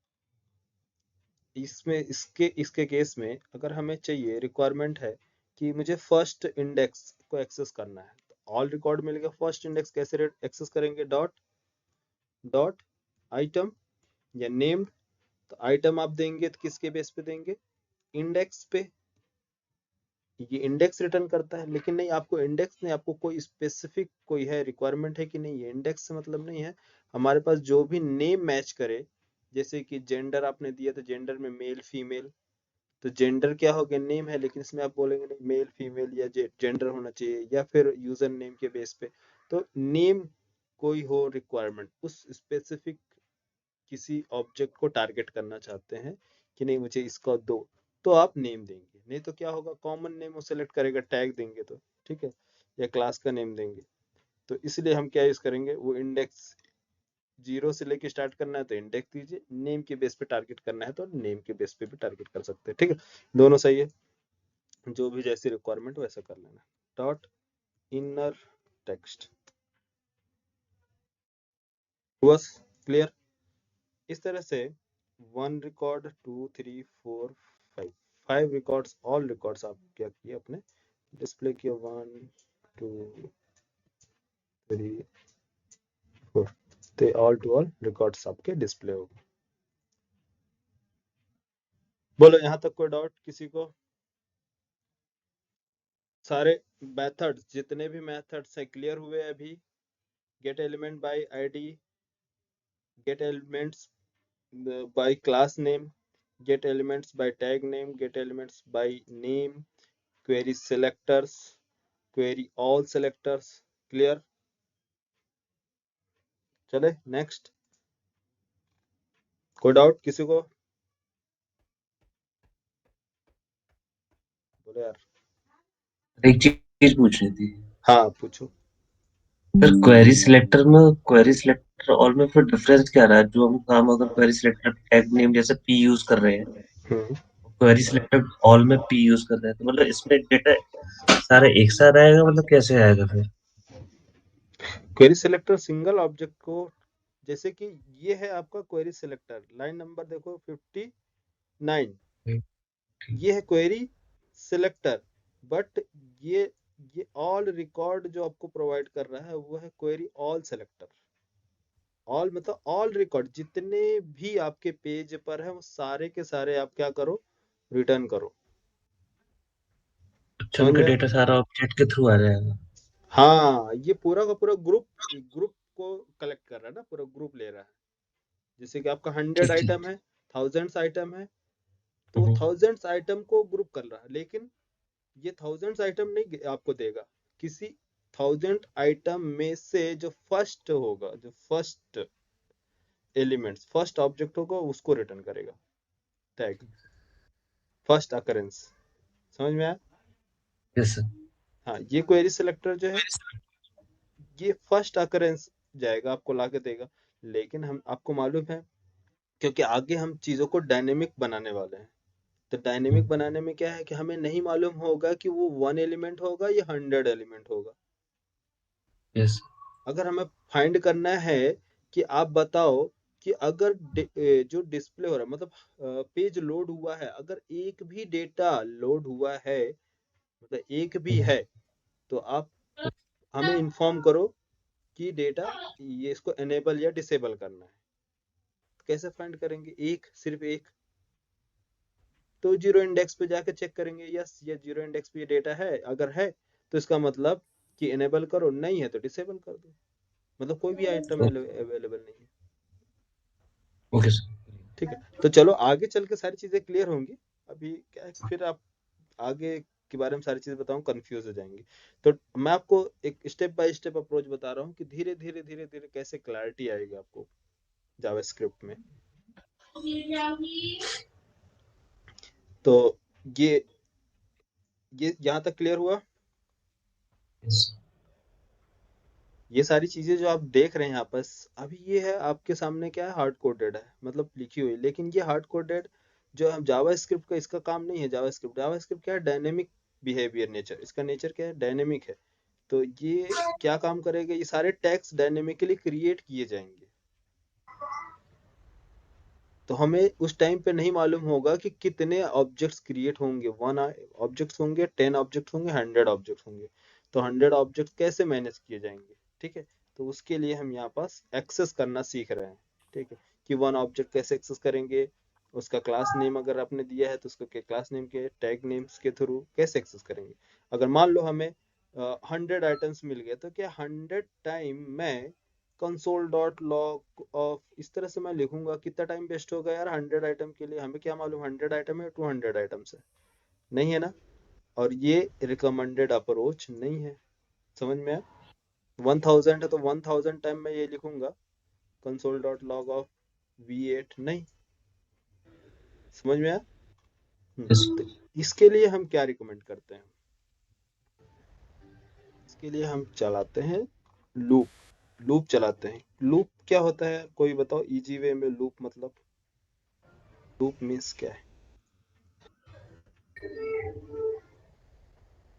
इसमें इसके इसके केस में अगर हमें चाहिए, रिक्वायरमेंट है कि मुझे फर्स्ट इंडेक्स को एक्सेस करना है, तो ऑल रिकॉर्ड मिलेगा, फर्स्ट इंडेक्स कैसे एक्सेस करेंगे, डॉट डॉट आइटम या नेम्ड, तो आइटम आप देंगे तो किसके बेस पे देंगे, इंडेक्स पे, ये इंडेक्स रिटर्न करता है। लेकिन नहीं, आपको इंडेक्स नहीं, आपको कोई स्पेसिफिक कोई है रिक्वायरमेंट है कि नहीं, ये इंडेक्स से मतलब नहीं है, हमारे पास जो भी नेम मैच करे, जैसे कि जेंडर आपने दिया तो जेंडर में मेल फीमेल, तो जेंडर क्या हो गया, नेम है, लेकिन इसमें आप बोलेंगे नहीं मेल फीमेल या जेंडर होना चाहिए, या फिर यूजर नेम के बेस पे, तो नेम कोई हो रिक्वायरमेंट, उस स्पेसिफिक किसी ऑब्जेक्ट को टारगेट करना चाहते हैं कि नहीं मुझे इसका दो, तो आप नेम देंगे, नहीं तो क्या होगा, कॉमन नेम वो सेलेक्ट करेगा, टैग देंगे तो, ठीक है, या क्लास का नेम देंगे। तो इसलिए हम क्या यूज करेंगे, वो इंडेक्स 0 से लेके स्टार्ट करना है तो इंडेक्स दीजिए, नेम के बेस पे टारगेट करना है तो नेम के बेस पे भी टारगेट कर सकते हैं। ठीक है, दोनों सही है, जो भी जैसी रिक्वायरमेंट वैसा कर लेना। डॉट इनर टेक्स्ट, बस क्लियर। इस तरह से 1 रिकॉर्ड 2 3 4 5, 5 रिकॉर्ड्स, ऑल रिकॉर्ड्स आप क्या किए अपने डिस्प्ले किया, 1 2 3 4, तो ऑल टू ऑल रिकॉर्ड्स आपके डिस्प्ले हो गए। बोलो यहाँ तक कोई डाउट किसी को, सारे मेथड्स जितने भी मेथड्स है क्लियर हुए अभी, gate element bye ID, gate elements by class name, get elements by tag name, get elements by name, query selectors, query all selectors, clear। चले नेक्स्ट, कोई डाउट किसी को, बोले यार। एक चीज पूछ रही थी हाँ पूछो। सर, क्वेरी सिलेक्टर ऑल में फिर डिफरेंस क्या रहा है? जो हम काम अगर क्वेरी सिलेक्टर टैग नेम जैसे पी यूज कर रहे हैं, हम्म, क्वेरी सिलेक्टर ऑल में पी यूज कर रहे हैं, तो मतलब इसमें डेटा सारा एक साथ आएगा, मतलब कैसे आएगा फिर? क्वेरी सिलेक्टर सिंगल ऑब्जेक्ट को, जैसे कि ये है आपका क्वेरी सिलेक्टर, लाइन नंबर देखो 59, ये है क्वेरी सिलेक्टर, बट ये ये ऑल रिकॉर्ड जो आपको प्रोवाइड कर रहा है वो है क्वेरी ऑल सेलेक्टर। ऑल मतलब ऑल रिकॉर्ड, जितने भी आपके पेज पर है वो सारे के सारे आप क्या करो, रिटर्न करो। अच्छा, समझ उनका में आया? डेटा सारा ऑब्जेक्ट के थ्रू आ जाएगा। हाँ, ये पूरा का पूरा ग्रुप, ग्रुप को कलेक्ट कर रहा है ना, पूरा ग्रुप ले रहा है। जैसे कि आपका 100 ठीक ठीक। आइटम है, थाउजेंड्स आइटम है, तो हम्म, थाउजेंड्स आइटम को ग्रुप कर रहा है, लेकिन ये थाउजेंड्स आइटम नहीं आपको देगा, किसी 1000 आइटम में से जो फर्स्ट होगा, जो फर्स्ट एलिमेंट्स, फर्स्ट ऑब्जेक्ट होगा उसको रिटर्न करेगा, टैग फर्स्ट अकरेंस। समझ में आया? Yes sir. हाँ, ये क्वेरी सिलेक्टर जो है ये फर्स्ट अकरेंस जाएगा, आपको लाके देगा। लेकिन हम आपको मालूम है, क्योंकि आगे हम चीजों को डायनेमिक बनाने वाले हैं, तो डायनेमिक बनाने में क्या है कि हमें नहीं मालूम होगा कि वो 1 एलिमेंट होगा या 100 एलिमेंट होगा। यस। अगर हमें फाइंड करना है कि आप बताओ कि अगर जो डिस्प्ले हो रहा है मतलब पेज लोड हुआ है, अगर एक भी डेटा लोड हुआ है, मतलब एक भी है, तो आप हमें इन्फॉर्म करो कि डेटा ये इसको एनेबल या डिसेबल करना है। कैसे फाइंड करेंगे? एक, सिर्फ एक, तो जीरो इंडेक्स पे जाके चेक करेंगे, यस ये जीरो इंडेक्स पे ये डेटा है, अगर है तो इसका मतलब कि एनेबल करो, नहीं है तो डिसेबल कर दो, मतलब कोई भी आइटम अवेलेबल नहीं है। Okay sir. ठीक है, तो चलो आगे चल के सारी चीजें क्लियर होंगी। अभी क्या है, फिर आप आगे के बारे में सारी चीजें बताऊं, कंफ्यूज हो जाएंगे। तो मैं आपको एक स्टेप बाय स्टेप अप्रोच बता रहा हूँ कि धीरे धीरे धीरे धीरे कैसे क्लैरिटी आएगी आपको जावास्क्रिप्ट में। तो ये यहाँ तक क्लियर हुआ? Yes. ये सारी चीजें जो आप देख रहे हैं यहाँ पर, अभी ये है आपके सामने, क्या है, हार्ड कोडेड है, मतलब लिखी हुई, लेकिन ये हार्ड कोडेड जो हम जावास्क्रिप्ट का, इसका काम नहीं है। जावास्क्रिप्ट क्या है, डायनेमिक बिहेवियर नेचर, इसका नेचर क्या है, डायनेमिक है। तो ये क्या काम करेगा, ये सारे टैग्स डायनेमिकली क्रिएट किए जाएंगे। तो हमें उस टाइम पे नहीं मालूम होगा कि कितने ऑब्जेक्ट्स क्रिएट होंगे, 1 ऑब्जेक्ट्स होंगे, 10 ऑब्जेक्ट्स होंगे, 100 ऑब्जेक्ट्स होंगे। तो 100 ऑब्जेक्ट्स कैसे मैनेज किए जाएंगे? ठीक है, तो उसके लिए हम यहाँ पास एक्सेस करना सीख रहे हैं। ठीक है, कि 1 ऑब्जेक्ट कैसे एक्सेस करेंगे, उसका क्लास नेम अगर आपने दिया है तो उसको क्लास नेम के टैग नेम्स के थ्रू कैसे एक्सेस करेंगे। अगर मान लो हमें 100 आइटम्स मिल गए, तो क्या 100 टाइम मैं कंसोल डॉट लॉग ऑफ, इस तरह से मैं लिखूंगा, कितना टाइम वेस्ट होगा यार 100 आइटम के लिए? हमें क्या मालूम 100 आइटम है 200 आइटम्स है? नहीं है ना। और ये रिकमेंडेड अप्रोच नहीं है, समझ में आया? 1000 है तो 1000 टाइम मैं ये लिखूंगा console dot log of V8, नहीं, समझ में आया? Yes. तो इसके लिए हम क्या रिकमेंड करते हैं, इसके लिए हम चलाते हैं लूप। लूप चलाते हैं। लूप क्या होता है, कोई बताओ इजी वे में? लूप मतलब, लूप मीन्स क्या है?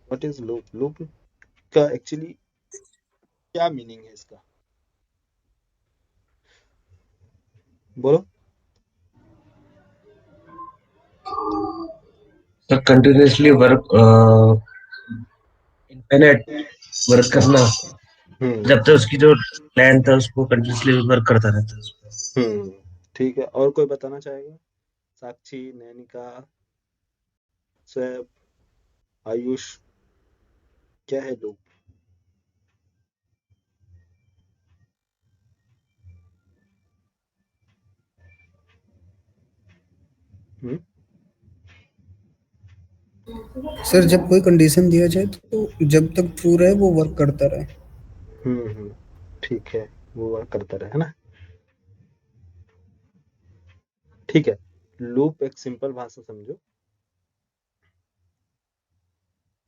What is loop? लूप का एक्चुअली क्या मीनिंग है इसका, बोलो। तो कंटिन्यूअसली वर्क, इनफिनिट वर्क करना, हम्म जब तक उसकी जो लेंथ है उसको कंटिन्यूअसली वर्क करता रहता है उस पे। हम्म ठीक है, और कोई बताना चाहेगा? साक्षी, नैनिका, स्वैप, आयुष, क्या है लूप? हम्म सर जब कोई कंडीशन दिया जाए तो जब तक ट्रू रहे वो वर्क करता रहे। ठीक है, वो वर्क करता रहे, है ना। ठीक है, लूप एक सिंपल भाषा समझो।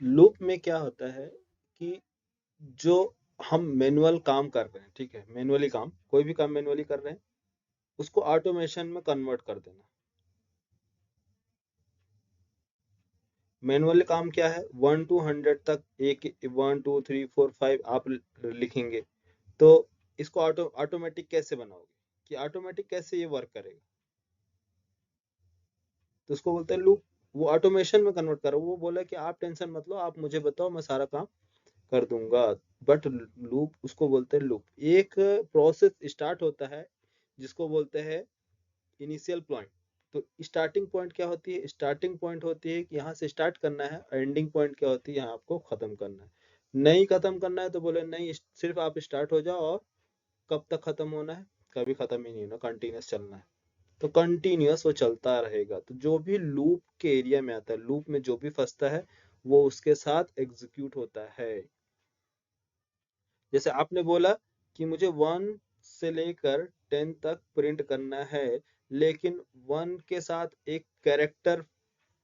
लूप में क्या होता है कि जो हम मैनुअल काम कर रहे हैं, ठीक है, मैनुअली काम, कोई भी काम मैनुअली कर रहे हैं, उसको ऑटोमेशन में कन्वर्ट कर देना। मैनुअल काम क्या है, 1 to 100 तक, एक 1 2 3 4 5 आप लिखेंगे, तो इसको ऑटोमेटिक कैसे बनाओगे, कि ऑटोमेटिक कैसे ये वर्क करेगा? तो उसको बोलते हैं लूप। वो ऑटोमेशन में कन्वर्ट करो। वो बोला कि आप टेंशन मत लो, आप मुझे बताओ, मैं सारा काम कर दूंगा। बट लूप, उसको बोलते हैं लूप। एक प्रोसेस स्टार्ट होता है जिसको बोलते हैं इनिशियल पॉइंट। तो स्टार्टिंग पॉइंट क्या होती है? स्टार्टिंग पॉइंट होती है कि यहाँ से स्टार्ट करना है। एंडिंग पॉइंट क्या होती है? यहाँ आपको खत्म करना है। नहीं खत्म करना है तो बोले नहीं, सिर्फ आप स्टार्ट हो जाओ, और कब तक खत्म होना है? कभी खत्म ही नहीं होना, कंटिन्यूस चलना है। तो कंटिन्यूस वो चलता रहेगा। तो जो भी लूप के एरिया में आता है, लूप में जो भी फंसता है, वो उसके साथ एग्जीक्यूट होता है। जैसे आपने बोला कि मुझे 1 से लेकर 10 तक प्रिंट करना है, लेकिन 1 के साथ एक कैरेक्टर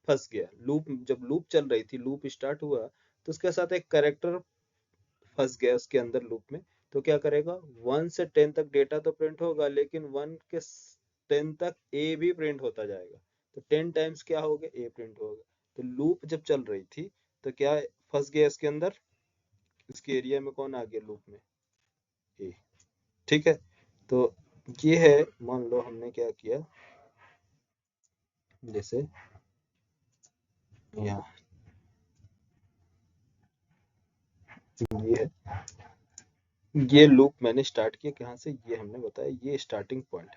फंस गया। लूप, जब लूप चल रही थी, लूप स्टार्ट हुआ, तो उसके साथ एक कैरेक्टर फंस गया उसके अंदर लूप में। तो क्या करेगा, 1 से 10 तक डेटा तो प्रिंट होगा, लेकिन 1 के 10 तक ए भी प्रिंट होता जाएगा। तो 10 टाइम्स क्या हो गया, ए प्रिंट होगा। तो लूप जब चल रही थी, तो क्या फंस गया इसके अंदर, इसके एरिया में कौन आ गया लूप में? ए। ठीक है, तो ये है, मान लो हमने क्या किया, जैसे यहाँ ये है, ये लूप मैंने स्टार्ट किया कहाँ से, ये हमने बताया, ये स्टार्टिंग पॉइंट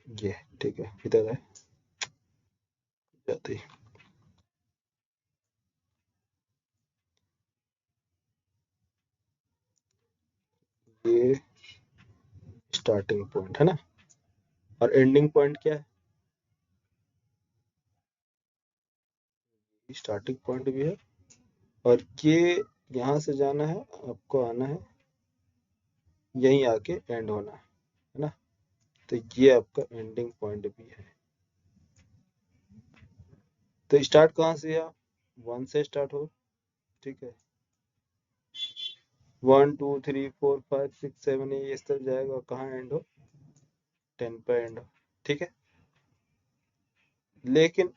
ये है, ठीक है, इधर है जाते ही, ये स्टार्टिंग पॉइंट है ना, और एंडिंग पॉइंट क्या है, स्टार्टिंग पॉइंट भी है, और ये यहाँ से जाना है, आपको आना है, यहीं आके एंड होना है ना, तो ये आपका एंडिंग पॉइंट भी है। तो स्टार्ट कहाँ से है, 1 से स्टार्ट हो, ठीक है, 1 2 3 4 5 6 7 ये इस तरह जाएगा, और कहाँ एंड हो, 10 पे एंड हो, ठीक है। लेकिन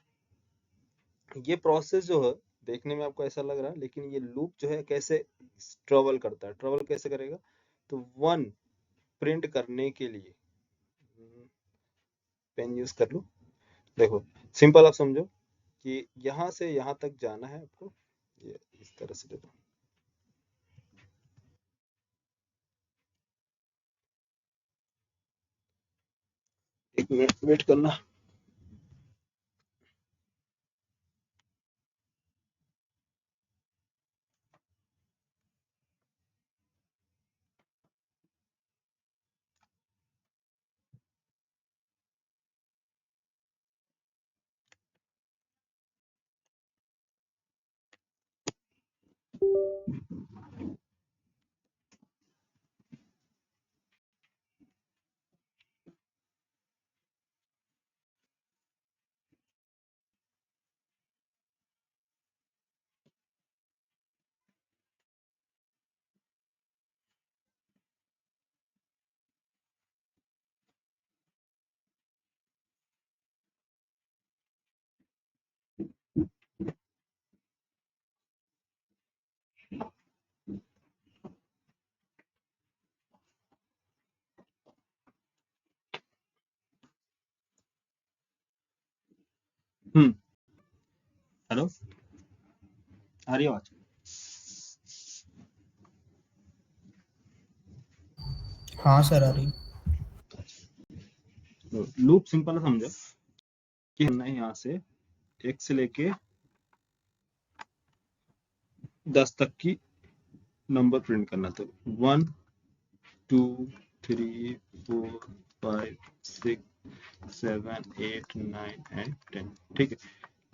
ये प्रोसेस जो है देखने में आपको ऐसा लग रहा है, लेकिन ये लूप जो है कैसे ट्रेवल करता है, ट्रेवल कैसे करेगा, तो 1 प्रिंट करने के लिए पेन यूज कर लो, देखो सिंपल आप समझो कि यहाँ से यहाँ तक जाना है आपको, ये इस तरह से दे दो, एक मिनट वेट करना। हेलो, आ रही आवाज? हाँ सर आ रही। लूप सिंपल समझो कि हमने यहाँ से 1 से लेके 10 तक की नंबर प्रिंट करना, तो 1 2 3 4 5 6 7 8 9 एंड 10, ठीक है।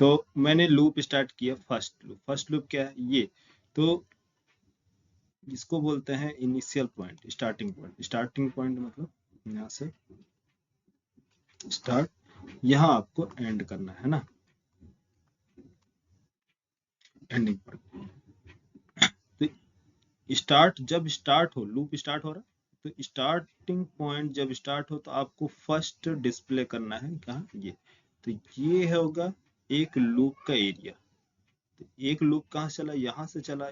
तो मैंने लूप स्टार्ट किया, फर्स्ट लूप क्या है ये, तो इसको बोलते हैं इनिशियल पॉइंट, स्टार्टिंग पॉइंट मतलब यहाँ से स्टार्ट, यहाँ आपको एंड करना है ना, एंडिंग पॉइंट। तो जब स्टार्ट हो, लूप स्टार्ट हो रहा है, तो स्टार्टिंग पॉइंट जब स्टार्ट हो तो आपको फर्स्ट डिस्प्ले करना है कहाँ, ये, तो ये होगा एक लूप का एरिया। तो एक लूप कहाँ से चला, यहाँ से चला,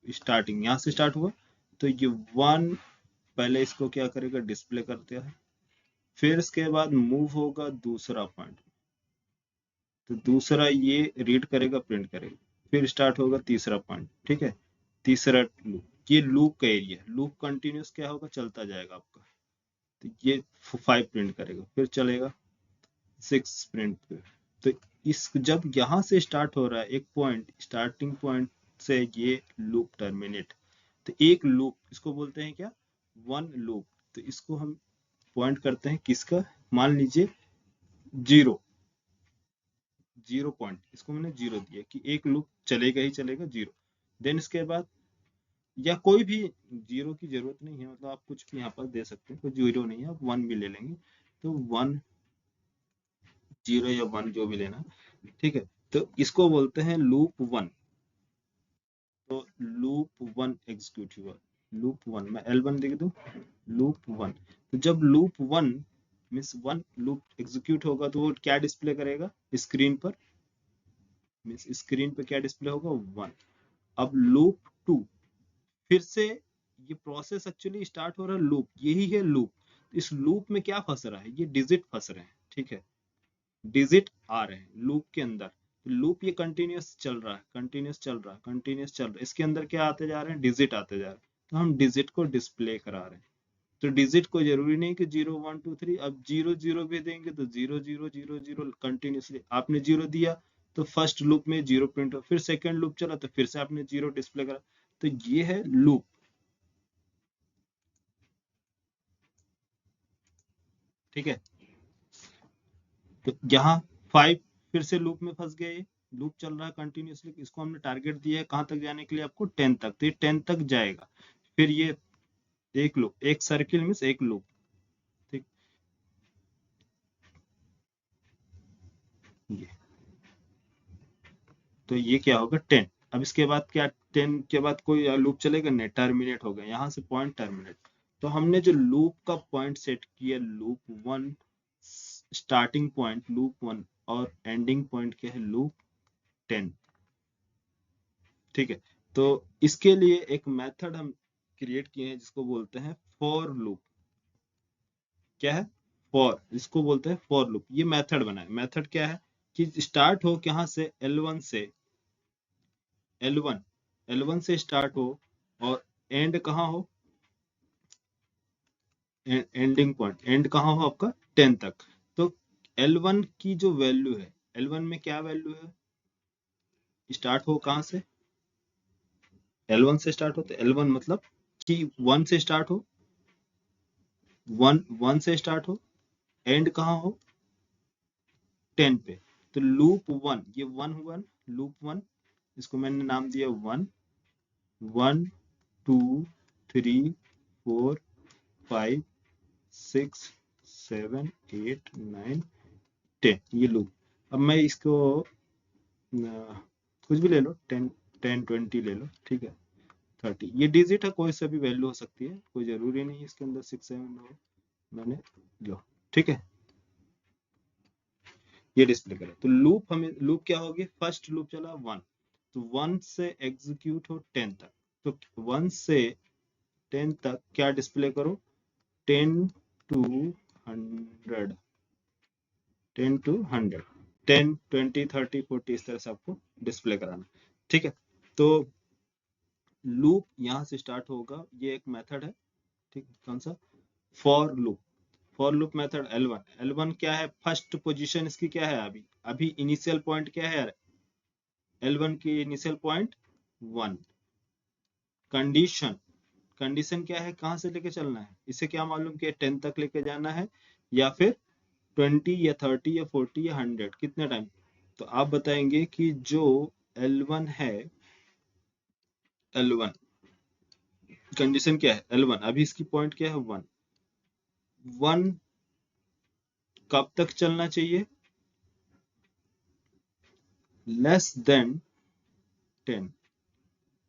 स्टार्टिंग यहाँ से स्टार्ट हुआ, तो ये 1 पहले इसको क्या करेगा, डिस्प्ले करते हैं, फिर इसके बाद मूव होगा दूसरा पॉइंट, तो दूसरा ये रीड करेगा, प्रिंट करेगा, फिर स्टार्ट होगा तीसरा पॉइंट, ठीक है, तीसरा लूप, ये लूप का एरिया, लूप कंटिन्यूस क्या होगा, चलता जाएगा आपका, तो ये 5 प्रिंट करेगा, फिर चलेगा 6 प्रिंट पे, तो इस जब यहाँ से स्टार्ट हो रहा है एक पॉइंट, स्टार्टिंग पॉइंट से ये लूप टर्मिनेट, तो एक लूप इसको बोलते हैं क्या, 1 लूप, तो इसको हम पॉइंट करते हैं किसका, मान लीजिए 0 पॉइंट, इसको मैंने 0 दिया कि एक लूप चलेगा ही चलेगा 0, देन इसके बाद या कोई भी 0 की जरूरत नहीं है, मतलब आप कुछ भी यहाँ पर दे सकते हैं, कोई 0 नहीं है, आप 1 भी ले लेंगे, तो 1 0 या 1 जो भी लेना, ठीक है, तो इसको बोलते हैं लूप 1। तो लूप 1 एग्जीक्यूट हुआ, लूप 1 मैं L1 लिख दूं, लूप 1, तो जब लूप 1 मीन्स 1 लूप एग्जीक्यूट होगा तो वो क्या डिस्प्ले करेगा स्क्रीन पर, मीन्स स्क्रीन पे क्या डिस्प्ले होगा, 1। अब लूप 2 फिर से ये प्रोसेस एक्चुअली स्टार्ट हो रहा है लूप, यही है लूप। इस लूप में क्या फंस रहा है, ये डिजिट फंस रहे हैं, ठीक है, डिजिट आ रहे हैं लूप के अंदर। लूप ये कंटिन्यूअस चल रहा है, कंटिन्यूअस चल रहा है, कंटिन्यूअस चल रहा है, इसके अंदर क्या आते जा रहे हैं, डिजिट आते जा रहे हैं। तो हम डिजिट को डिस्प्ले करा रहे हैं। तो डिजिट को जरूरी नहीं कि 0 1 2 3, अब 0 0 भी देंगे तो 0 0 0 0 कंटिन्यूसली। आपने 0 दिया तो फर्स्ट लूप में 0 प्रिंट हो, फिर सेकंड लूप चला तो फिर से आपने 0 डिस्प्ले करा। तो ये है लूप, ठीक है। तो यहाँ 5 फिर से लूप में फंस गए, लूप चल रहा है कंटिन्यूसली। इसको हमने टारगेट दिया है कहाँ तक जाने के लिए, आपको 10 तक, तो ये 10 तक जाएगा। फिर ये एक लूप, एक सर्किल मीन्स एक लूप, ठीक। ये तो ये क्या होगा 10। अब इसके बाद क्या, 10 के बाद कोई लूप चलेगा नहीं, टर्मिनेट हो गया, यहाँ से पॉइंट टर्मिनेट। तो हमने जो लूप का पॉइंट सेट किया, लूप 1 स्टार्टिंग पॉइंट लूप 1 और एंडिंग पॉइंट क्या है, लूप 10, ठीक है। तो इसके लिए एक मेथड हम क्रिएट किए हैं जिसको बोलते हैं फॉर लूप। क्या है, फॉर, इसको बोलते हैं फॉर लूप। ये मेथड बना है। मेथड क्या है कि स्टार्ट हो कहाँ से, L1 से, L1 से स्टार्ट हो और एंड कहाँ हो, एंडिंग पॉइंट, एंड कहाँ हो आपका 10 तक। तो L1 की जो वैल्यू है, L1 में क्या वैल्यू है, स्टार्ट हो कहाँ से, L1 से स्टार्ट हो, तो L1 मतलब कि 1 से स्टार्ट हो, 1 से स्टार्ट हो, एंड कहाँ हो 10 पे। तो लूप 1, ये 1 हुआ, लूप 1, इसको मैंने नाम दिया 1, 1 2 3 4 5 6 7 8 9 10, ये लूप। अब मैं इसको कुछ भी ले लो, 10 10 20 ले लो, ठीक है, 30, ये डिजिट है, कोई सा भी वैल्यू हो सकती है, कोई जरूरी नहीं है इसके अंदर 6 7 हो, मैंने लो, ठीक है। ये डिस्प्ले करें तो लूप, हमें लूप क्या होगी, फर्स्ट लूप चला 1, तो 1 से एग्जीक्यूट हो 10 तक। तो 1 से 10 तक क्या डिस्प्ले करो, 10 to 100, 10 to 100, 10 20 30 40, इस तरह से आपको डिस्प्ले कराना, ठीक है। तो लूप यहाँ से स्टार्ट होगा, ये एक मेथड है, ठीक है, कौन सा, for loop. For loop method L1 क्या है, फर्स्ट पोजीशन इसकी क्या है, अभी अभी इनिशियल पॉइंट क्या है, L1 की इनिशियल पॉइंट 1। कंडीशन, कंडीशन क्या है, कहां से लेके चलना है, इसे क्या मालूम कि 10 तक लेके जाना है या फिर 20 या 30 या 40 या 100, कितने टाइम। तो आप बताएंगे कि जो L1 है, L1 कंडीशन क्या है, L1 अभी इसकी पॉइंट क्या है 1, 1 कब तक चलना चाहिए, less than 10,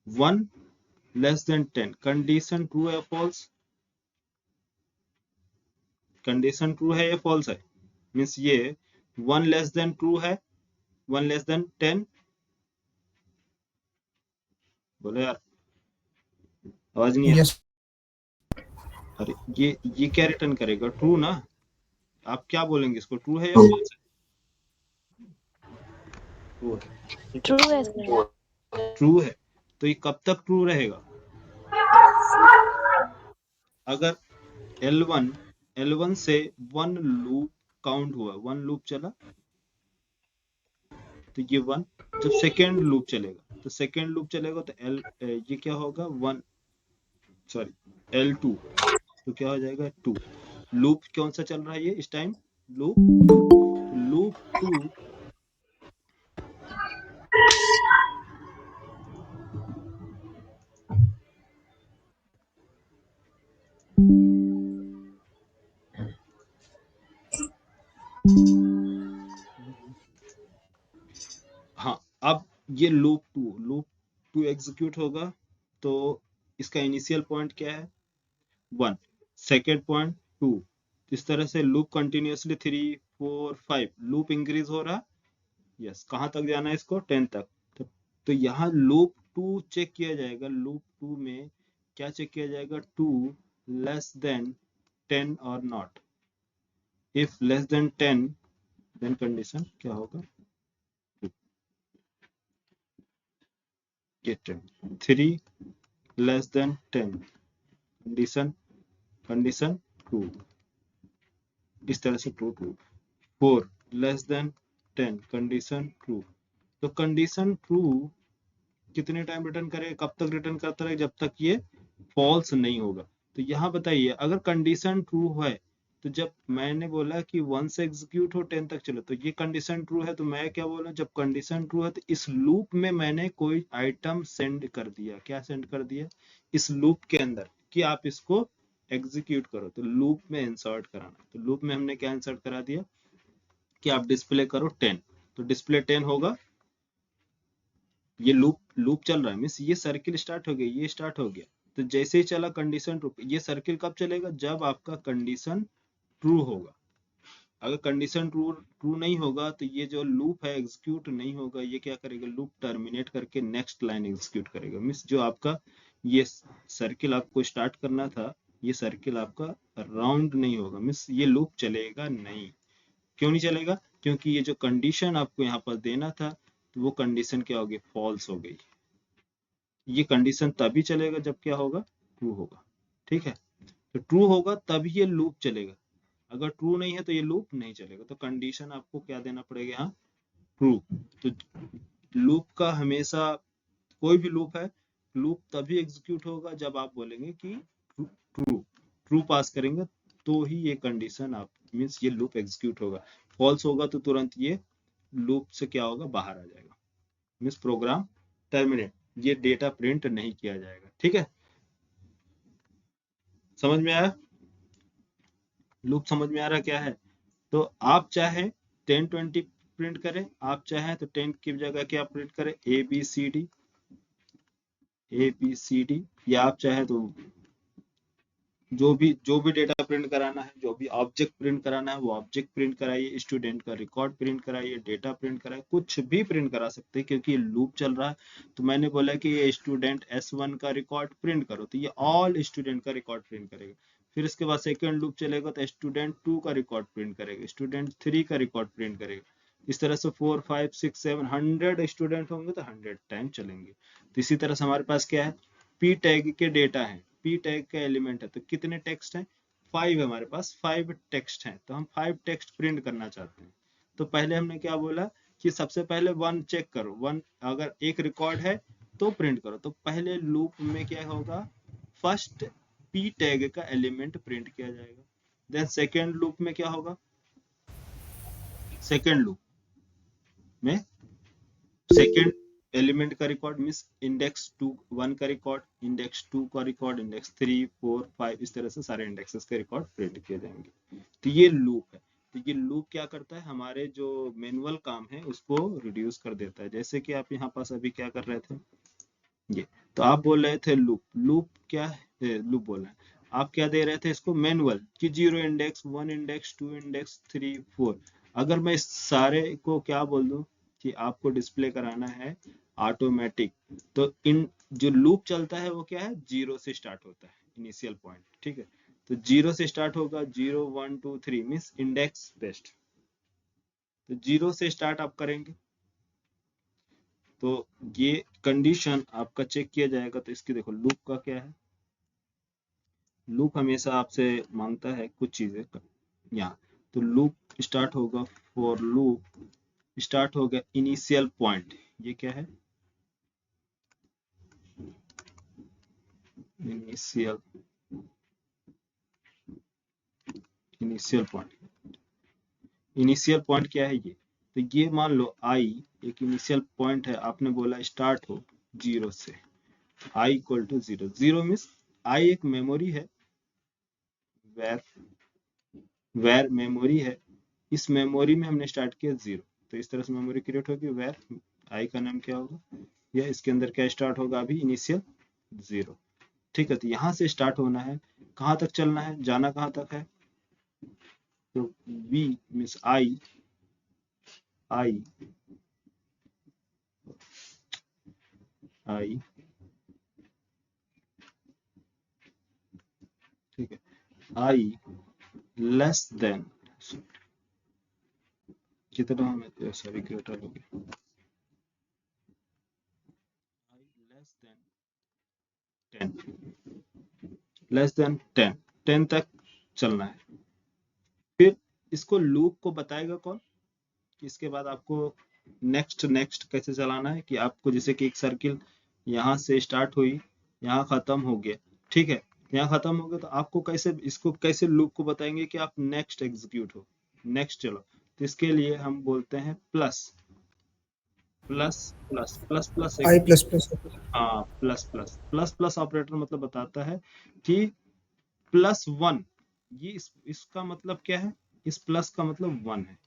1 less than 10, condition true है फॉल्स, कंडीशन ट्रू है या फॉल्स है, मीन्स ये 1 लेस देन ट्रू है, 1 लेस देन 10, बोलो यार, आवाज नहीं है। यस अरे ये क्या रिटर्न करेगा, ट्रू ना, आप क्या बोलेंगे इसको, ट्रू है या तो फॉल्स है, ट्रू है, ट्रू है सर। ट्रू है। तो ये कब तक ट्रू रहेगा, अगर L1 से 1 लूप काउंट हुआ, 1 लूप चला, तो ये 1, जब सेकेंड लूप चलेगा, तो सेकेंड लूप चलेगा तो ये क्या होगा 1, सॉरी L2, तो क्या हो जाएगा 2। लूप कौन सा चल रहा है ये इस टाइम, लूप 2। लूप 2, हाँ, अब ये लूप 2 एग्जीक्यूट होगा, तो इसका इनिशियल पॉइंट क्या है 1, सेकेंड पॉइंट 2, इस तरह से लूप कंटिन्यूअसली 3 4 5 लूप इंक्रीज हो रहा, यस, कहाँ तक जाना है इसको 10 तक। तो यहाँ लूप 2 चेक किया जाएगा, लूप 2 में क्या चेक किया जाएगा, 2 लेस देन 10 और not. If less than 10 then condition क्या होगा, ये 10। 3 लेस देन 10 कंडीशन ट्रू, इस तरह से true true. 4 less than 10 condition true. तो कंडीशन ट्रू कितने टाइम रिटर्न करेगा, कब तक रिटर्न करता रहेगा, जब तक ये फॉल्स नहीं होगा। तो यहाँ बताइए अगर कंडीशन ट्रू है तो जब मैंने बोला कि 1 से एग्जीक्यूट हो 10 तक चलो, तो ये कंडीशन ट्रू है। तो मैं क्या बोला, जब कंडीशन ट्रू है तो इस लूप में मैंने कोई आइटम सेंड कर दिया। क्या सेंड कर दिया, इस लूप के अंदर कि आप इसको एग्जीक्यूट करो। तो लूप में इंसर्ट कराना, तो लूप में हमने क्या इंसर्ट करा दिया कि आप डिस्प्ले करो 10। तो डिस्प्ले 10 होगा। ये लूप चल रहा है, मीन्स ये सर्किल स्टार्ट हो गया, ये स्टार्ट हो गया। तो जैसे ही चला कंडीशन ट्रू, ये सर्किल कब चलेगा, जब आपका कंडीशन ट्रू होगा। अगर कंडीशन ट्रू ट्रू नहीं होगा तो ये जो लूप है एग्जीक्यूट नहीं होगा। ये क्या करेगा, लूप टर्मिनेट करके नेक्स्ट लाइन एग्जीक्यूट करेगा। मीन्स जो आपका ये सर्किल आपको स्टार्ट करना था, ये सर्किल आपका राउंड नहीं होगा, मीन्स ये लूप चलेगा नहीं। क्यों नहीं चलेगा, क्योंकि ये जो कंडीशन आपको यहाँ पर देना था, तो वो कंडीशन क्या हो गई, फॉल्स हो गई। ये कंडीशन तभी चलेगा जब क्या होगा, ट्रू होगा। ठीक है, तो ट्रू होगा तभी ये लूप चलेगा। अगर ट्रू नहीं है तो ये लूप नहीं चलेगा। तो कंडीशन आपको क्या देना पड़ेगा यहाँ, ट्रू। तो लूप का हमेशा, कोई भी लूप है, लूप तभी एग्जीक्यूट होगा जब आप बोलेंगे कि ट्रू ट्रू पास करेंगे, तो ही ये कंडीशन आप मीन्स ये लूप एग्जीक्यूट होगा। फॉल्स होगा तो तुरंत ये लूप से क्या होगा, बाहर आ जाएगा, मीन्स प्रोग्राम टर्मिनेट, ये डेटा प्रिंट नहीं किया जाएगा। ठीक है, समझ में आया, लूप समझ में आ रहा क्या है। तो आप चाहे 10 20 प्रिंट करें, आप चाहे तो 10 की जगह क्या प्रिंट करें, ए बी सी डी, या आप चाहे तो जो भी डेटा प्रिंट कराना है, जो भी ऑब्जेक्ट प्रिंट कराना है वो ऑब्जेक्ट प्रिंट कराइए, स्टूडेंट का रिकॉर्ड प्रिंट कराइए, डेटा प्रिंट कराइए, कुछ भी प्रिंट करा सकते हैं क्योंकि ये लूप चल रहा है। तो मैंने बोला कि ये स्टूडेंट S1 का रिकॉर्ड प्रिंट करो, तो ये ऑल स्टूडेंट का रिकॉर्ड प्रिंट करेगा। फिर इसके बाद सेकेंड लूप चलेगा तो स्टूडेंट 2 का रिकॉर्ड प्रिंट करेगा, स्टूडेंट 3 का रिकॉर्ड प्रिंट करेगा। इस तरह से 4 5 6 7 100 स्टूडेंट होंगे तो 100 टाइम चलेंगे। तो इसी तरह से हमारे पास क्या है, पी टैग के डेटा है, पी टैग का एलिमेंट है। तो कितने टेक्स्ट हैं, 5 है हमारे पास, 5 टेक्स्ट हैं। तो हम 5 टेक्स्ट प्रिंट करना चाहते हैं। तो पहले हमने क्या बोला कि सबसे पहले 1 चेक करो, 1 अगर एक रिकॉर्ड है तो प्रिंट करो। तो पहले लूप में क्या होगा, फर्स्ट पी टैग का एलिमेंट प्रिंट किया जाएगा। देन सेकेंड लूप में क्या होगा, सेकेंड लूप में सेकेंड एलिमेंट का रिकॉर्ड मीन्स इंडेक्स 2 1 का रिकॉर्ड, इंडेक्स 2 का रिकॉर्ड, इंडेक्स 3 4 5, इस तरह से सारे इंडेक्सेस के रिकॉर्ड प्रिंट किए जाएंगे। तो ये लूप है। तो ये लूप क्या करता है, हमारे जो मैनुअल काम है उसको रिड्यूस कर देता है। जैसे कि आप यहाँ पास अभी क्या कर रहे थे, ये तो आप बोल रहे थे लूप, लूप क्या है, लूप बोल रहे हैं आप, क्या दे रहे थे इसको, मैनुअल कि 0 इंडेक्स 1 इंडेक्स 2 इंडेक्स 3 4। अगर मैं इस सारे को क्या बोल दूं कि आपको डिस्प्ले कराना है ऑटोमेटिक, तो इन जो लूप चलता है वो क्या है, 0 से स्टार्ट होता है, इनिशियल पॉइंट। ठीक है, तो 0 से स्टार्ट होगा, 0 1 2 3 मीन्स इंडेक्स बेस्ड। तो 0 से स्टार्ट आप करेंगे तो ये कंडीशन आपका चेक किया जाएगा। तो इसकी देखो लूप का क्या है, लूप हमेशा आपसे मांगता है कुछ चीजें यहाँ। तो लूप स्टार्ट होगा, फॉर लूप स्टार्ट हो गया इनिशियल पॉइंट, ये क्या है, initial initial point. Initial point क्या है ये, तो ये मान लो आई एक इनिशियल पॉइंट है, आपने बोला स्टार्ट हो 0 से, I equal to 0। 0 means I एक मेमोरी है, वेर वेर मेमोरी है, इस मेमोरी में हमने स्टार्ट किया 0। तो इस तरह से मेमोरी क्रिएट होगी, वेर आई का नाम क्या होगा, या इसके अंदर क्या स्टार्ट होगा अभी, इनिशियल 0। ठीक है, तो यहाँ से स्टार्ट होना है, कहाँ तक चलना है, जाना कहाँ तक है, तो we means I I I I less than कितना हमें, सॉरी ग्रेटर हो गया, I less than 10, less than 10 तक चलना है। फिर इसको लूप को बताएगा कौन, इसके बाद आपको नेक्स्ट नेक्स्ट कैसे चलाना है, कि आपको जैसे कि एक सर्किल यहाँ से स्टार्ट हुई, यहाँ खत्म हो गया, ठीक है, यहाँ खत्म हो गया, तो आपको कैसे इसको कैसे लूप को बताएंगे कि आप नेक्स्ट एग्जीक्यूट हो, नेक्स्ट चलो। तो इसके लिए हम बोलते हैं plus plus plus plus plus एक, आई प्लस प्लस। हाँ plus plus plus plus operator मतलब बताता है कि +1, ये इसका मतलब क्या है, इस प्लस का मतलब 1 है,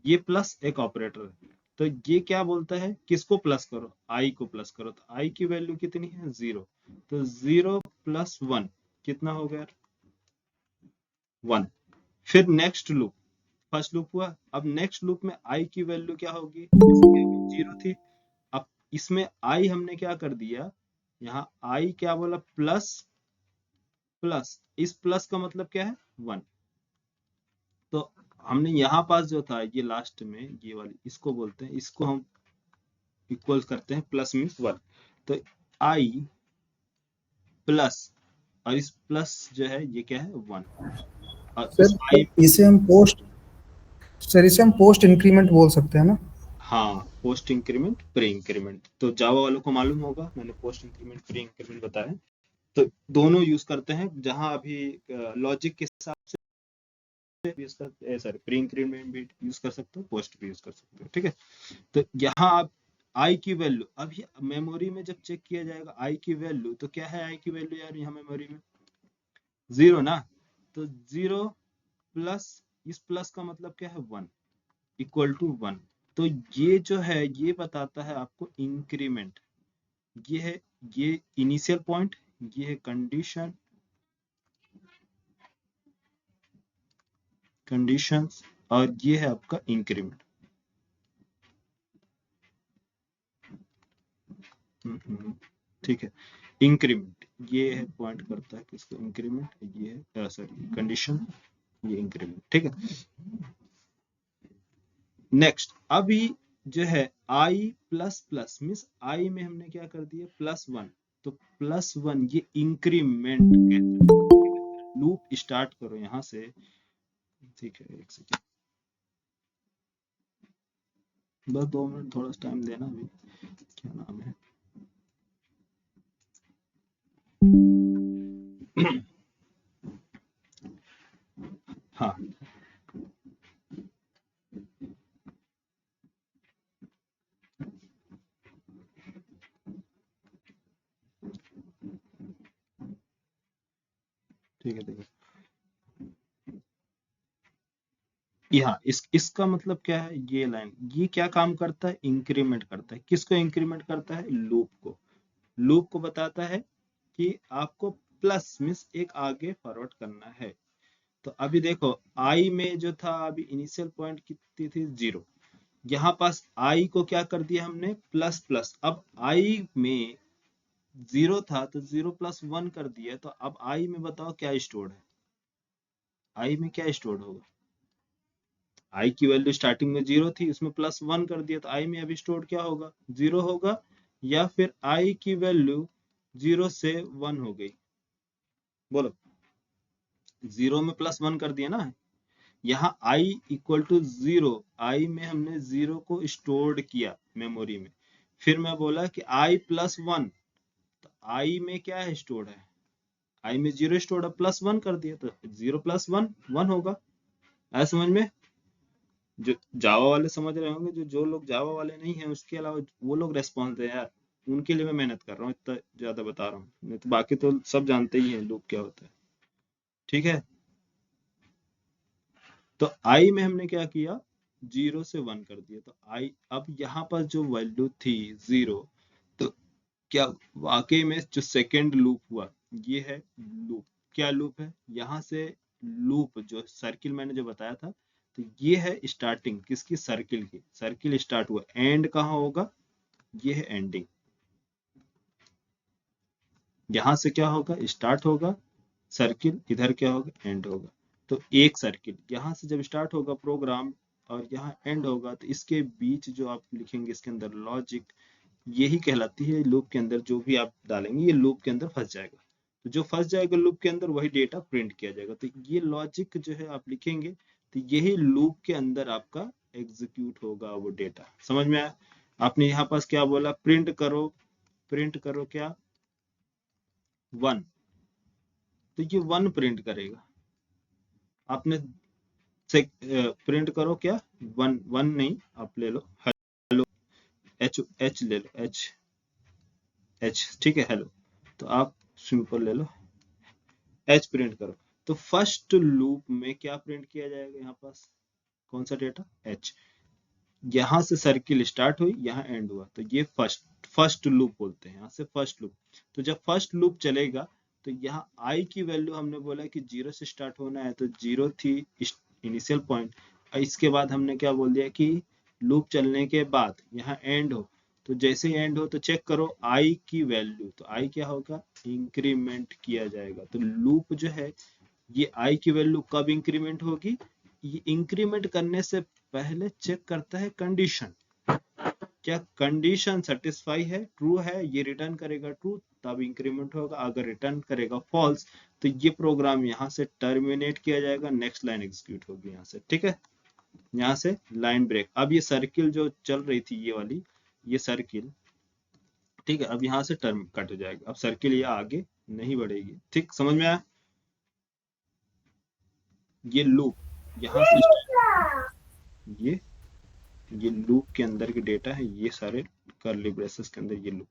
ये प्लस एक ऑपरेटर है, तो ये क्या बोलता है, किसको प्लस करो, आई को प्लस करो, तो आई की वैल्यू कितनी है 0, तो 0 + 1 कितना हो गया 1। फिर नेक्स्ट लूप, फर्स्ट लूप हुआ, अब नेक्स्ट लूप में आई की वैल्यू क्या होगी, 0 थी, अब इसमें आई हमने क्या कर दिया, यहाँ आई क्या बोला, प्लस प्लस, इस प्लस का मतलब क्या है 1, तो हमने यहाँ पास जो था ये लास्ट में ये वाली, इसको बोलते हैं, इसको हम इक्वल करते हैं, प्लस मीन्स 1, तो आई प्लस, और इस प्लस जो है ये क्या है 1, और सर उस आई, इसे हम पोस्ट सर इसे हम पोस्ट इंक्रीमेंट बोल सकते हैं ना? हाँ पोस्ट इंक्रीमेंट प्री इंक्रीमेंट, तो जावा वालों को मालूम होगा, मैंने पोस्ट इंक्रीमेंट प्री इंक्रीमेंट बताया, तो दोनों यूज करते हैं, जहां अभी लॉजिक के हिसाब से यूज कर, सॉरी प्री इंक्रीमेंट भी यूज कर सकते हो, पोस्ट भी यूज कर सकते हो, ठीक है। तो यहाँ आप आई की वैल्यू, अभी मेमोरी में जब चेक किया जाएगा आई की वैल्यू, तो क्या है आई की वैल्यू यार, यहाँ मेमोरी में 0 ना, तो 0 प्लस, इस प्लस का मतलब क्या है 1 इक्वल टू 1, तो ये जो है ये बताता है आपको इंक्रीमेंट, ये है, ये इनिशियल पॉइंट, ये है कंडीशन, कंडीशंस, और ये है आपका इंक्रीमेंट। ठीक है, इंक्रीमेंट ये है पॉइंट करता है किसको, इंक्रीमेंट, ये है सॉरी कंडीशन, ये इंक्रीमेंट, ठीक है। नेक्स्ट अभी जो है आई प्लस प्लस मीन्स आई में हमने क्या कर दिया +1, तो +1 ये इंक्रीमेंट कहते हैं। लूप स्टार्ट करो यहाँ से, ठीक है, एक सेकेंड, बस 2 मिनट थोड़ा टाइम देना, अभी क्या नाम है हाँ ठीक है, ठीक है, यहाँ इसका मतलब क्या है, ये लाइन ये क्या काम करता है, इंक्रीमेंट करता है, किसको इंक्रीमेंट करता है, लूप को, लूप को बताता है कि आपको प्लस मीन्स एक आगे फॉरवर्ड करना है। तो अभी देखो आई में जो था अभी इनिशियल पॉइंट कितनी थी 0, यहाँ पास आई को क्या कर दिया हमने प्लस प्लस, अब आई में 0 था तो 0 + 1 कर दिया, तो अब आई में बताओ क्या स्टोर है, आई में क्या स्टोर होगा, आई की वैल्यू स्टार्टिंग में 0 थी, उसमें +1 कर दिया, तो आई में अभी स्टोर क्या होगा 0 होगा, या फिर आई की वैल्यू 0 से 1 हो गई, बोलो 0 में +1 कर दिया ना, यहाँ i इक्वल टू 0, आई में हमने 0 को स्टोर्ड किया मेमोरी में, फिर मैं बोला कि i + 1, तो i में क्या है स्टोर्ड है, i में 0 स्टोर्ड है, +1 कर दिया, तो 0 + 1 1 होगा। आया समझ में, जो जावा वाले समझ रहे होंगे, जो लोग जावा वाले नहीं है उसके अलावा वो लोग रेस्पॉन्स दे यार, उनके लिए मैं मेहनत कर रहा हूँ, इतना ज्यादा बता रहा हूँ, नहीं तो बाकी तो सब जानते ही हैं लूप क्या होता है, ठीक है। तो आई में हमने क्या किया 0 से 1 कर दिया, तो आई अब यहाँ पर जो वैल्यू थी 0, तो क्या वाकई में जो सेकेंड लूप हुआ ये है लूप, क्या लूप है, यहाँ से लूप जो सर्किल मैंने जो बताया था, तो ये है स्टार्टिंग किसकी, सर्किल की, सर्किल स्टार्ट हुआ, एंड कहाँ होगा, ये है एंडिंग, यहाँ से क्या होगा स्टार्ट होगा, सर्किल, इधर क्या होगा, एंड होगा। तो एक सर्किल यहाँ से जब स्टार्ट होगा प्रोग्राम और यहाँ एंड होगा, तो इसके बीच जो आप लिखेंगे इसके अंदर लॉजिक, यही कहलाती है लूप के अंदर जो भी आप डालेंगे ये लूप के अंदर फंस जाएगा। तो जो फंस जाएगा लूप के अंदर वही डेटा प्रिंट किया जाएगा। तो ये लॉजिक जो है आप लिखेंगे तो यही लूप के अंदर आपका एग्जीक्यूट होगा वो डेटा। समझ में आया? आपने यहाँ पास क्या बोला, प्रिंट करो क्या, 1, तो ये 1 प्रिंट करेगा। आपने प्रिंट करो क्या, 1, 1 नहीं, आप ले लो हेलो, एच ले लो, एच ठीक है, हेलो। तो आप सिंपल ले लो, एच प्रिंट करो। तो फर्स्ट लूप में क्या प्रिंट किया जाएगा, यहाँ पास कौन सा डेटा, एच। यहाँ से सर्किल स्टार्ट हुई, यहाँ एंड हुआ, तो ये फर्स्ट लूप बोलते हैं, यहाँ से फर्स्ट लूप। तो जब फर्स्ट लूप चलेगा तो यहाँ आई की वैल्यू हमने बोला कि 0 से स्टार्ट होना है, तो 0 थी इनिशियल पॉइंट। इसके बाद हमने क्या बोल दिया कि लूप चलने के बाद यहाँ एंड हो, तो जैसे ही एंड हो तो चेक करो आई की वैल्यू, तो आई क्या होगा, इंक्रीमेंट किया जाएगा। तो लूप जो है ये आई की वैल्यू कब इंक्रीमेंट होगी, ये इंक्रीमेंट करने से पहले चेक करता है कंडीशन, क्या कंडीशन सेटिस्फाई है, ट्रू है, ये रिटर्न करेगा ट्रू, तब इंक्रीमेंट होगा। अगर रिटर्न करेगा फॉल्स तो ये प्रोग्राम यहाँ से टर्मिनेट किया जाएगा, नेक्स्ट लाइन एग्जीक्यूट होगी यहाँ से, ठीक है, यहाँ से लाइन ब्रेक। अब ये सर्किल जो चल रही थी ये वाली, ये सर्किल, ठीक है, अब यहाँ से टर्म कट हो जाएगा, अब सर्किल ये आगे नहीं बढ़ेगी। ठीक, समझ में आया? ये लूप यहाँ से ये लूप के अंदर के डेटा है, ये सारे कर्ली ब्रेसेस के अंदर ये लूप,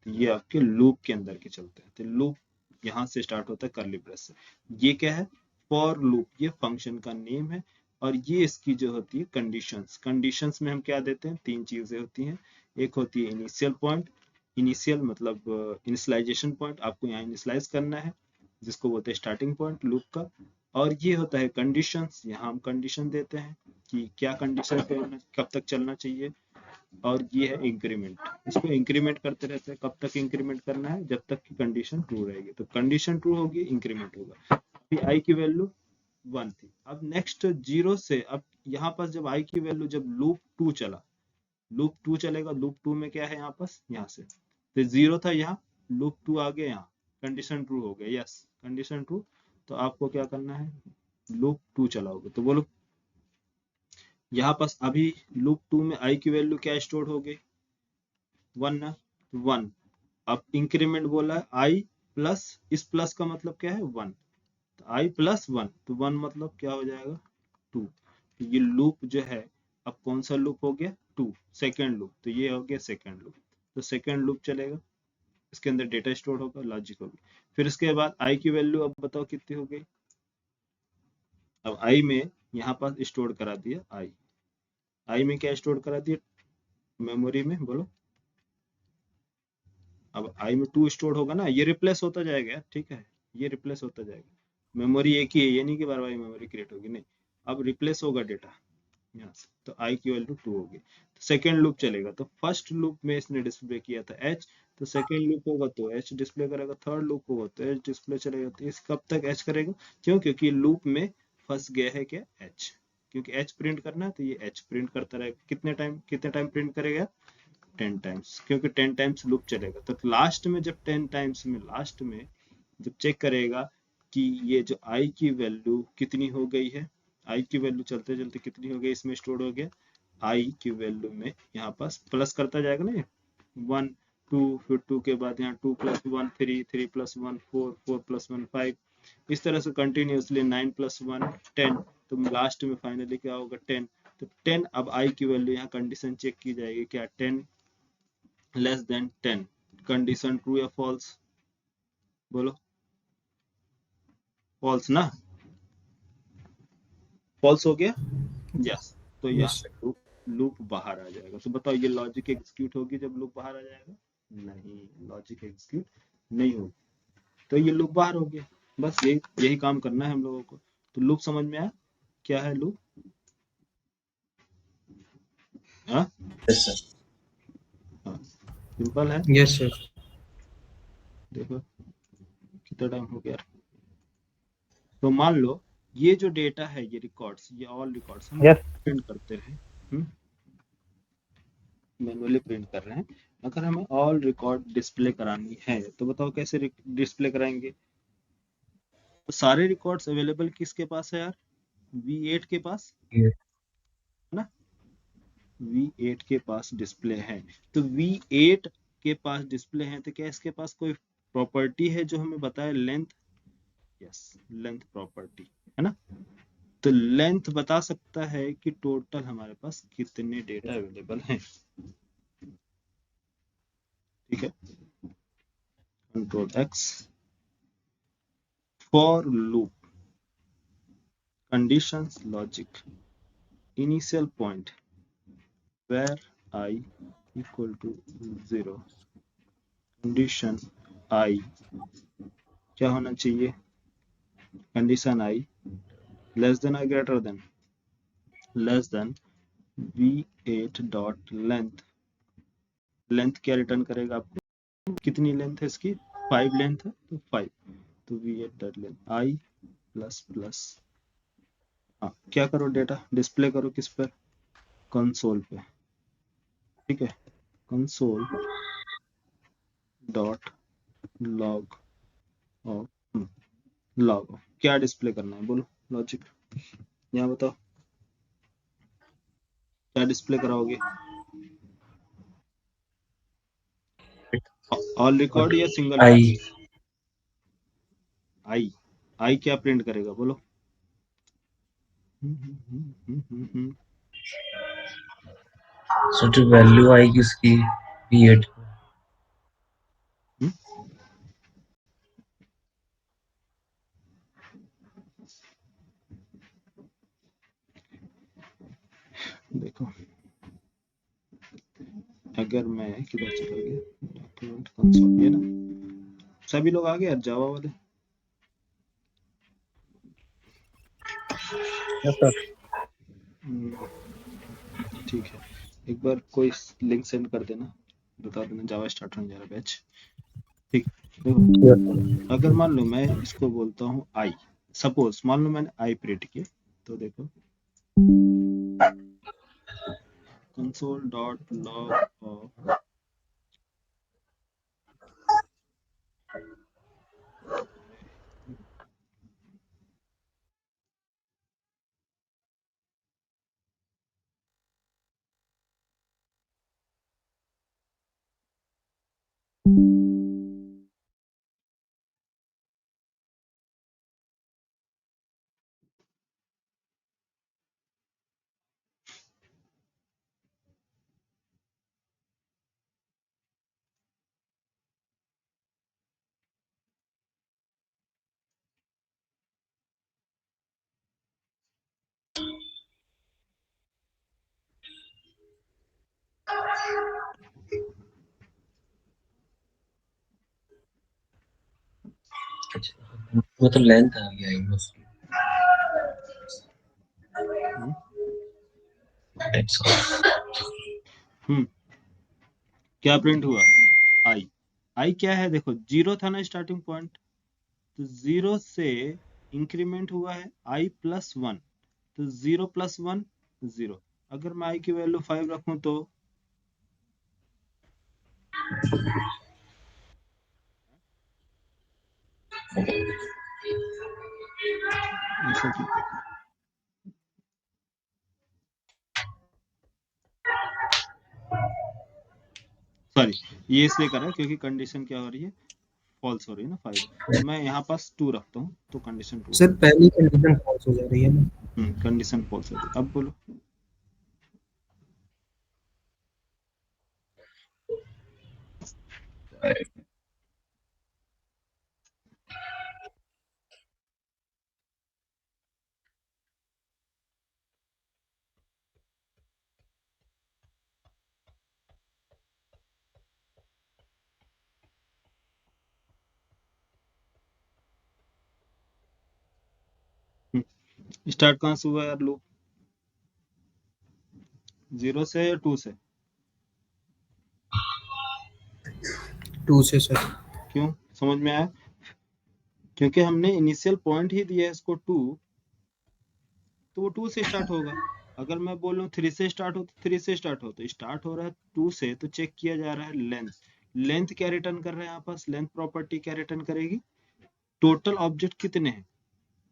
ये आपके लूप के अंदर के चलते हैं। तो लूप यहाँ से स्टार्ट होता है कर्ली ब्रेस से। ये क्या है, फॉर लूप, ये फंक्शन का नेम है। और ये इसकी जो होती है कंडीशंस, कंडीशंस में हम क्या देते हैं, 3 चीजें होती हैं। एक होती है इनिशियल पॉइंट, इनिशियल मतलब इनिशियलाइजेशन पॉइंट, आपको यहाँ इनिशियलाइज करना है, जिसको बोलते हैं स्टार्टिंग पॉइंट लूप का। और ये होता है कंडीशंस, यहाँ हम कंडीशन देते हैं कि क्या कंडीशन पे कब तक चलना चाहिए। और ये है इंक्रीमेंट, इसको इंक्रीमेंट करते रहते हैं। कब तक इंक्रीमेंट करना है, जब तक की कंडीशन ट्रू रहेगी। तो कंडीशन ट्रू होगी, इंक्रीमेंट होगा। अभी आई की वैल्यू 1 थी, अब नेक्स्ट 0 से, अब यहाँ पास जब आई की वैल्यू, जब लूप 2 चला, लूप 2 चलेगा, लूप 2 में क्या है यहाँ पास, यहाँ से तो 0 था, यहाँ लूप 2 आ गया, यहाँ कंडीशन ट्रू हो गया, यस कंडीशन ट्रू। तो आपको क्या करना है, लूप 2 चलाओगे, तो बोलो यहाँ पास अभी लूप 2 में आई की वैल्यू क्या स्टोर हो गई, 1 ना, 1। अब इंक्रीमेंट बोला है आई प्लस, इस प्लस का मतलब क्या है, 1, तो आई प्लस 1, तो 1 मतलब क्या हो जाएगा, 2। तो ये लूप जो है अब कौन सा लूप हो गया, 2, सेकेंड लूप। तो ये हो गया सेकेंड लूप, तो सेकेंड लूप चलेगा, इसके अंदर डेटा स्टोर होगा, लॉजिक होगी। फिर इसके बाद आई की वैल्यू अब बताओ कितनी हो गई, अब आई में यहाँ पास स्टोर करा दिया, आई में क्या स्टोर करा दिया, मेमोरी में, बोलो। अब आई में 2 स्टोर होगा ना, ये रिप्लेस होता जाएगा यार, ठीक है, ये रिप्लेस होता जाएगा। मेमोरी एक ही है, ये नहीं कि बार बार मेमोरी क्रिएट होगी, नहीं, अब रिप्लेस होगा डेटा यहाँ से। तो आई की वैल्यू 2 होगी, तो सेकेंड लूप चलेगा। तो फर्स्ट लूप में इसने डिस्प्ले किया था एच, तो सेकेंड लूप होगा तो एच डिस्प्ले करेगा, थर्ड लूप होगा तो एच डिस्प्ले चलेगा। तो इस कब तक एच करेगा, क्यों, क्योंकि लूप में फंस गया है क्या, एच, क्योंकि एच प्रिंट करना है, तो ये एच प्रिंट करता रहेगा। कितने टाइम प्रिंट करेगा, 10 टाइम्स, क्योंकि 10 टाइम्स लूप चलेगा। तो लास्ट में जब 10 टाइम्स में, लास्ट में जब चेक करेगा कि ये जो आई की वैल्यू कितनी हो गई है, आई की वैल्यू चलते चलते कितनी हो गई, इसमें स्टोर हो गया, आई की वैल्यू में यहाँ पास प्लस करता जाएगा ना, 1 2, फिर 2 के बाद यहाँ 2 + 1 3, 3 + 1 4, 4 + 1 5, इस तरह से कंटिन्यूसली 9 + 1 10। तो लास्ट में फाइनली क्या होगा, 10। तो 10, अब आई की वैल्यू यहाँ कंडीशन चेक की जाएगी, क्या 10 लेस देन 10, कंडीशन ट्रू या फॉल्स, बोलो फॉल्स ना, फॉल्स हो गया, यस। तो यहाँ यस पे लूप बाहर आ जाएगा। तो बताओ ये लॉजिक एग्जीक्यूट होगी जब लूप बाहर आ जाएगा, नहीं, लॉजिक एग्जीक्यूट नहीं होगी। तो ये लूप बाहर हो गया, बस यही काम करना है हम लोगों को। तो लूप समझ में आया, क्या है लूप, हाँ यस सर। हाँ, सिंपल है। Yes sir. देखो कितना टाइम हो गया, तो मान लो ये जो डेटा है, ये रिकॉर्ड्स, ये ऑल रिकॉर्ड्स हम यस प्रिंट करते हैं, मैनुअली प्रिंट कर रहे हैं। अगर हमें ऑल रिकॉर्ड डिस्प्ले करानी है तो बताओ कैसे डिस्प्ले कराएंगे। तो सारे रिकॉर्ड्स अवेलेबल किसके पास है यार, V8 के पास ये है ना, V8 के पास डिस्प्ले है। तो V8 के पास डिस्प्ले है तो क्या इसके पास कोई प्रॉपर्टी है जो हमें बताए लेंथ, यस लेंथ प्रॉपर्टी है ना। तो लेंथ बता सकता है कि टोटल हमारे पास कितने डेटा अवेलेबल हैं, ठीक है। Control x, for loop, conditions logic, initial point where I equal to 0, condition I क्या होना चाहिए, कंडीशन I लेस देन और greater than, less than V8 dot length, length क्या रिटर्न करेगा आपको, कितनी लेंथ है इसकी, 5 लेंथ है तो 5, तो V8 dot length I plus plus, हाँ क्या करो डेटा डिस्प्ले करो किस पर, कंसोल पे, ठीक है। Console dot log of, log of क्या डिस्प्ले करना है बोलो लॉजिक, यहाँ बताओ क्या डिस्प्ले कराओगे, ऑल रिकॉर्ड या सिंगल आई रिकॉर्ड, आई, आई क्या प्रिंट करेगा बोलो, सो जो वैल्यू आएगी उसकी V8 देखो अगर मैं किधर चला गया, डॉक्यूमेंट कंसोल, ये ना सभी लोग आ गए जावा वाले, यस सर। ठीक है। एक बार कोई लिंक सेंड कर देना, बता देना जावा स्टार्ट होने जा रहा बैच, ठीक। देखो यस अगर मान लो मैं इसको बोलता हूँ आई, सपोज मान लो मैंने आई प्रिंट किया, तो देखो कंसोल डॉट लॉग ऑफ, वो तो लेंथ आ गया है बस। हम्म क्या प्रिंट हुआ, आई, आई क्या है देखो, जीरो था ना स्टार्टिंग पॉइंट, तो जीरो से इंक्रीमेंट हुआ है आई प्लस वन, तो जीरो प्लस वन जीरो, अगर मैं आई की वैल्यू 5 रखूं तो ऐसा क्यों, सॉरी ये इसलिए कर रहा है क्योंकि कंडीशन क्या हो रही है, फॉल्स हो रही है ना 5, तो मैं यहाँ पास 2 रखता हूँ तो कंडीशन 2 सर पहली कंडीशन फॉल्स हो जा रही है ना। कंडीशन फॉल्स हो रही है। अब बोलो स्टार्ट कहाँ से हुआ यार लूप, 0 से या 2 से, 2 से सर। क्यों समझ में आया, क्योंकि हमने इनिशियल पॉइंट ही दिया है इसको 2, तो वो 2 से स्टार्ट होगा। अगर मैं बोलूँ 3 से स्टार्ट हो तो 3 से स्टार्ट हो, तो स्टार्ट हो रहा है 2 से, तो चेक किया जा रहा है लेंथ। लेंथ क्या रिटर्न कर रहा है यहाँ पास, लेंथ प्रॉपर्टी क्या रिटर्न करेगी, टोटल ऑब्जेक्ट कितने हैं,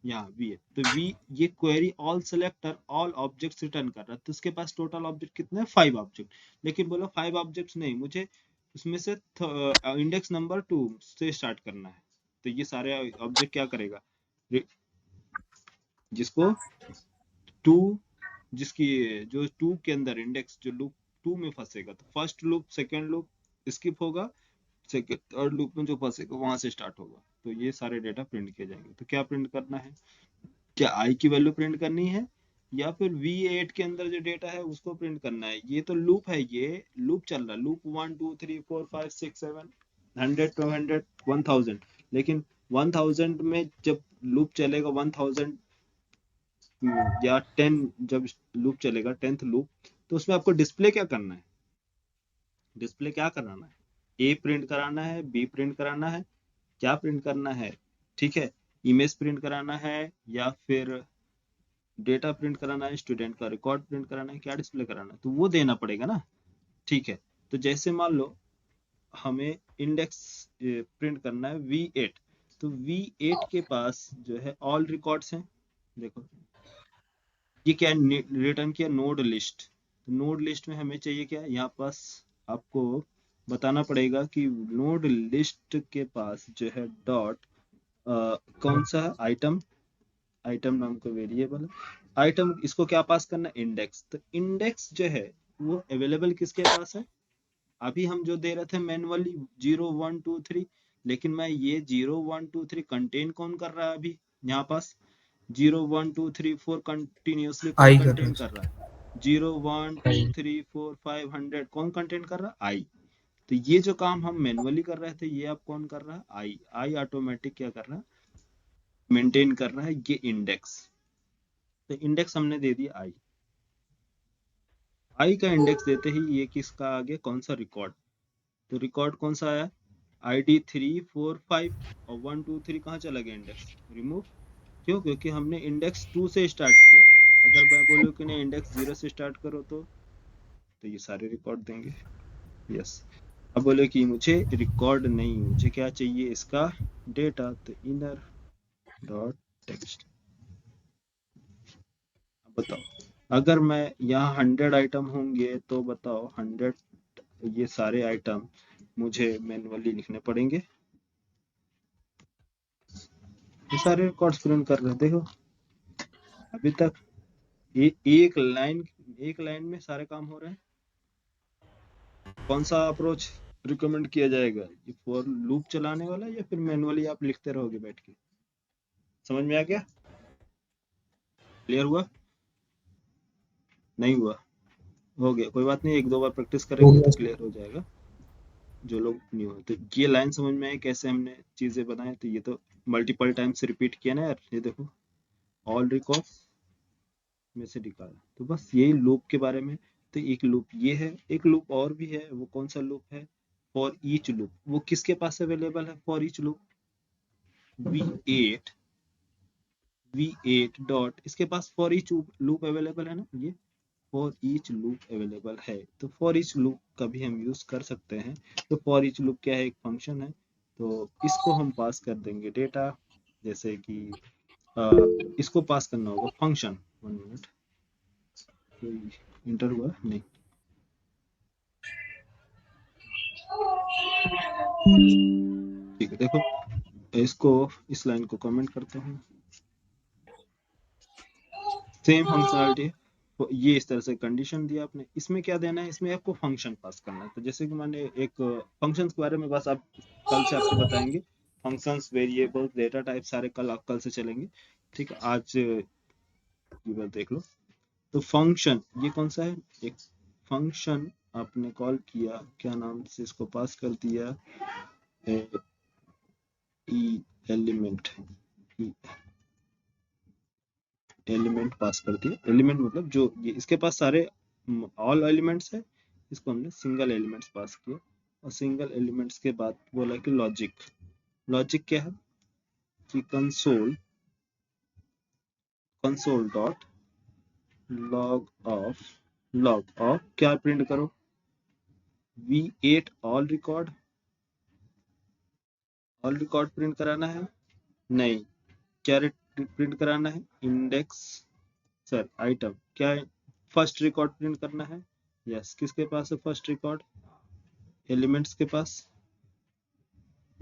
यहाँ वी है, तो वी ये query all selector all objects return कर रहा है, तो उसके पास टोटल ऑब्जेक्ट कितने हैं, 5 ऑब्जेक्ट। लेकिन बोला 5 ऑब्जेक्ट्स नहीं, मुझे उसमें से इंडेक्स नंबर 2 से स्टार्ट करना है, तो ये सारे ऑब्जेक्ट क्या करेगा, जिसको 2, जिसकी जो 2 के अंदर इंडेक्स जो लूप 2 में फंसेगा, तो first loop second loop skip होगा, सेकंड थर्ड लूप में जो फंसेगा वहां से स्टार्ट होगा, तो ये सारे डेटा प्रिंट किए जाएंगे। तो क्या प्रिंट करना है, क्या आई की वैल्यू प्रिंट करनी है या फिर V8 के अंदर जो डेटा है उसको प्रिंट करना है। ये तो लूप है, ये लूप चल रहा है, लूप 1 2 3 4 5 6 7 100 200 1000, लेकिन 1000 में जब लूप चलेगा 1000 या 10, जब लूप चलेगा 10th लूप, तो उसमें आपको डिस्प्ले क्या करना है, डिस्प्ले क्या कराना है, ए प्रिंट कराना है, बी प्रिंट कराना है, क्या प्रिंट करना है, ठीक है, इमेज प्रिंट कराना है या फिर डेटा प्रिंट कराना है, स्टूडेंट का रिकॉर्ड प्रिंट कराना है, क्या डिस्प्ले कराना है, तो वो देना पड़ेगा ना। ठीक है, तो जैसे मान लो हमें इंडेक्स प्रिंट करना है V8, तो V8 के पास जो है ऑल रिकॉर्ड्स हैं, देखो ये क्या रिटर्न किया, नोड लिस्ट, तो नोड लिस्ट में हमें चाहिए क्या, यहाँ पास आपको बताना पड़ेगा कि नोड लिस्ट के पास जो है डॉट कौन सा आइटम, आइटम नाम का वेरिएबल है, आइटम इसको क्या पास करना है, इंडेक्स, तो इंडेक्स जो है वो अवेलेबल किसके पास है, अभी हम जो दे रहे थे मैनुअली 0 1 2 3, लेकिन मैं ये 0 1 2 3 कंटेन कौन कर रहा है अभी यहाँ पास, 0 1 2 3 4 कंटिन्यूअसली कौन आई कर रहा कंटेन कर है रहा है, 0 1 2 3 4 5 100 कौन कंटेन कर रहा है, आई। तो ये जो काम हम मैनुअली कर रहे थे ये अब कौन कर रहा है, आई, आई ऑटोमेटिक क्या कर रहा है, मेंटेन कर रहा है ये इंडेक्स। तो इंडेक्स हमने दे दिया आई, आई का इंडेक्स देते ही ये किसका आ गया, कौन सा रिकॉर्ड, तो रिकॉर्ड कौन सा आया, ID 3 4 5, और 1 2 3 कहाँ चला गया इंडेक्स, रिमूव, क्यों, क्योंकि हमने इंडेक्स 2 से स्टार्ट किया। अगर मैं बोलूँ कि नहीं इंडेक्स 0 से स्टार्ट करो, तो ये सारे रिकॉर्ड देंगे, यस। अब बोले कि मुझे रिकॉर्ड नहीं, मुझे क्या चाहिए, इसका डेटा, तो इनर डॉट टेक्स्ट। अब बताओ अगर मैं यहाँ 100 आइटम होंगे तो बताओ 100 ये सारे आइटम मुझे मैनुअली लिखने पड़ेंगे, ये सारे रिकॉर्ड्स प्रिंट कर रहे हैं, देखो अभी तक एक लाइन में सारे काम हो रहे हैं। कौन सा अप्रोच रिकमेंड किया जाएगा, ये फॉर लूप चलाने वाला या फिर मैनुअली आप लिखते रहोगे बैठ के, समझ में आ गया, क्लियर हुआ, नहीं हुआ, हो गया, कोई बात नहीं, एक दो बार प्रैक्टिस हो करेंगे गया तो सर। क्लियर हो जाएगा, जो लोग न्यू है। तो ये लाइन समझ में आई कैसे हमने चीजें बनाए, तो ये तो मल्टीपल टाइम्स रिपीट किया ना यार, ये देखो ऑल रिकॉर्ड्स में से निकाला, तो बस यही लूप के बारे में। तो एक लूप ये है, एक लूप और भी है, वो कौन सा लूप है, फॉर ईच लूप, वो किसके पास अवेलेबल है, for each loop V8, V8 dot, इसके पास फॉर ईच लूप अवेलेबल है ना, ये फॉर ईच लूप अवेलेबल है, तो फॉर ईच लूप का भी हम यूज कर सकते हैं। तो फॉर ईच लूप क्या है, एक फंक्शन है, तो इसको हम पास कर देंगे डेटा, जैसे कि इसको पास करना होगा फंक्शन, 1 मिनट, कोई इंटर हुआ नहीं, ठीक है, देखो इसको, इस लाइन को कमेंट करते हैं, सेम फंक्शनलिटी, तो ये इस तरह से कंडीशन दिया आपने, इसमें क्या देना है, इसमें आपको फंक्शन पास करना है। तो जैसे कि मैंने एक फंक्शंस के बारे में बस आप कल से आपको बताएंगे, फंक्शंस वेरिएबल्स डेटा टाइप सारे कल से चलेंगे, ठीक है, आज ये बात देख लो। तो फंक्शन ये कौन सा है, एक फंक्शन आपने कॉल किया, क्या नाम से इसको पास कर दिया, ई एलिमेंट, एलिमेंट पास कर दिया, एलिमेंट मतलब जो ये इसके पास सारे ऑल एलिमेंट्स है, इसको हमने सिंगल एलिमेंट्स पास किया, और सिंगल एलिमेंट्स के बाद बोला कि लॉजिक, लॉजिक क्या है, कि कंसोल डॉट लॉग ऑफ क्या प्रिंट करो, V8 ऑल रिकॉर्ड प्रिंट कराना है, नहीं, क्या प्रिंट कराना है, इंडेक्स सर आइटम, क्या है, फर्स्ट रिकॉर्ड प्रिंट करना है, यस, किसके पास है फर्स्ट रिकॉर्ड, एलिमेंट्स के पास,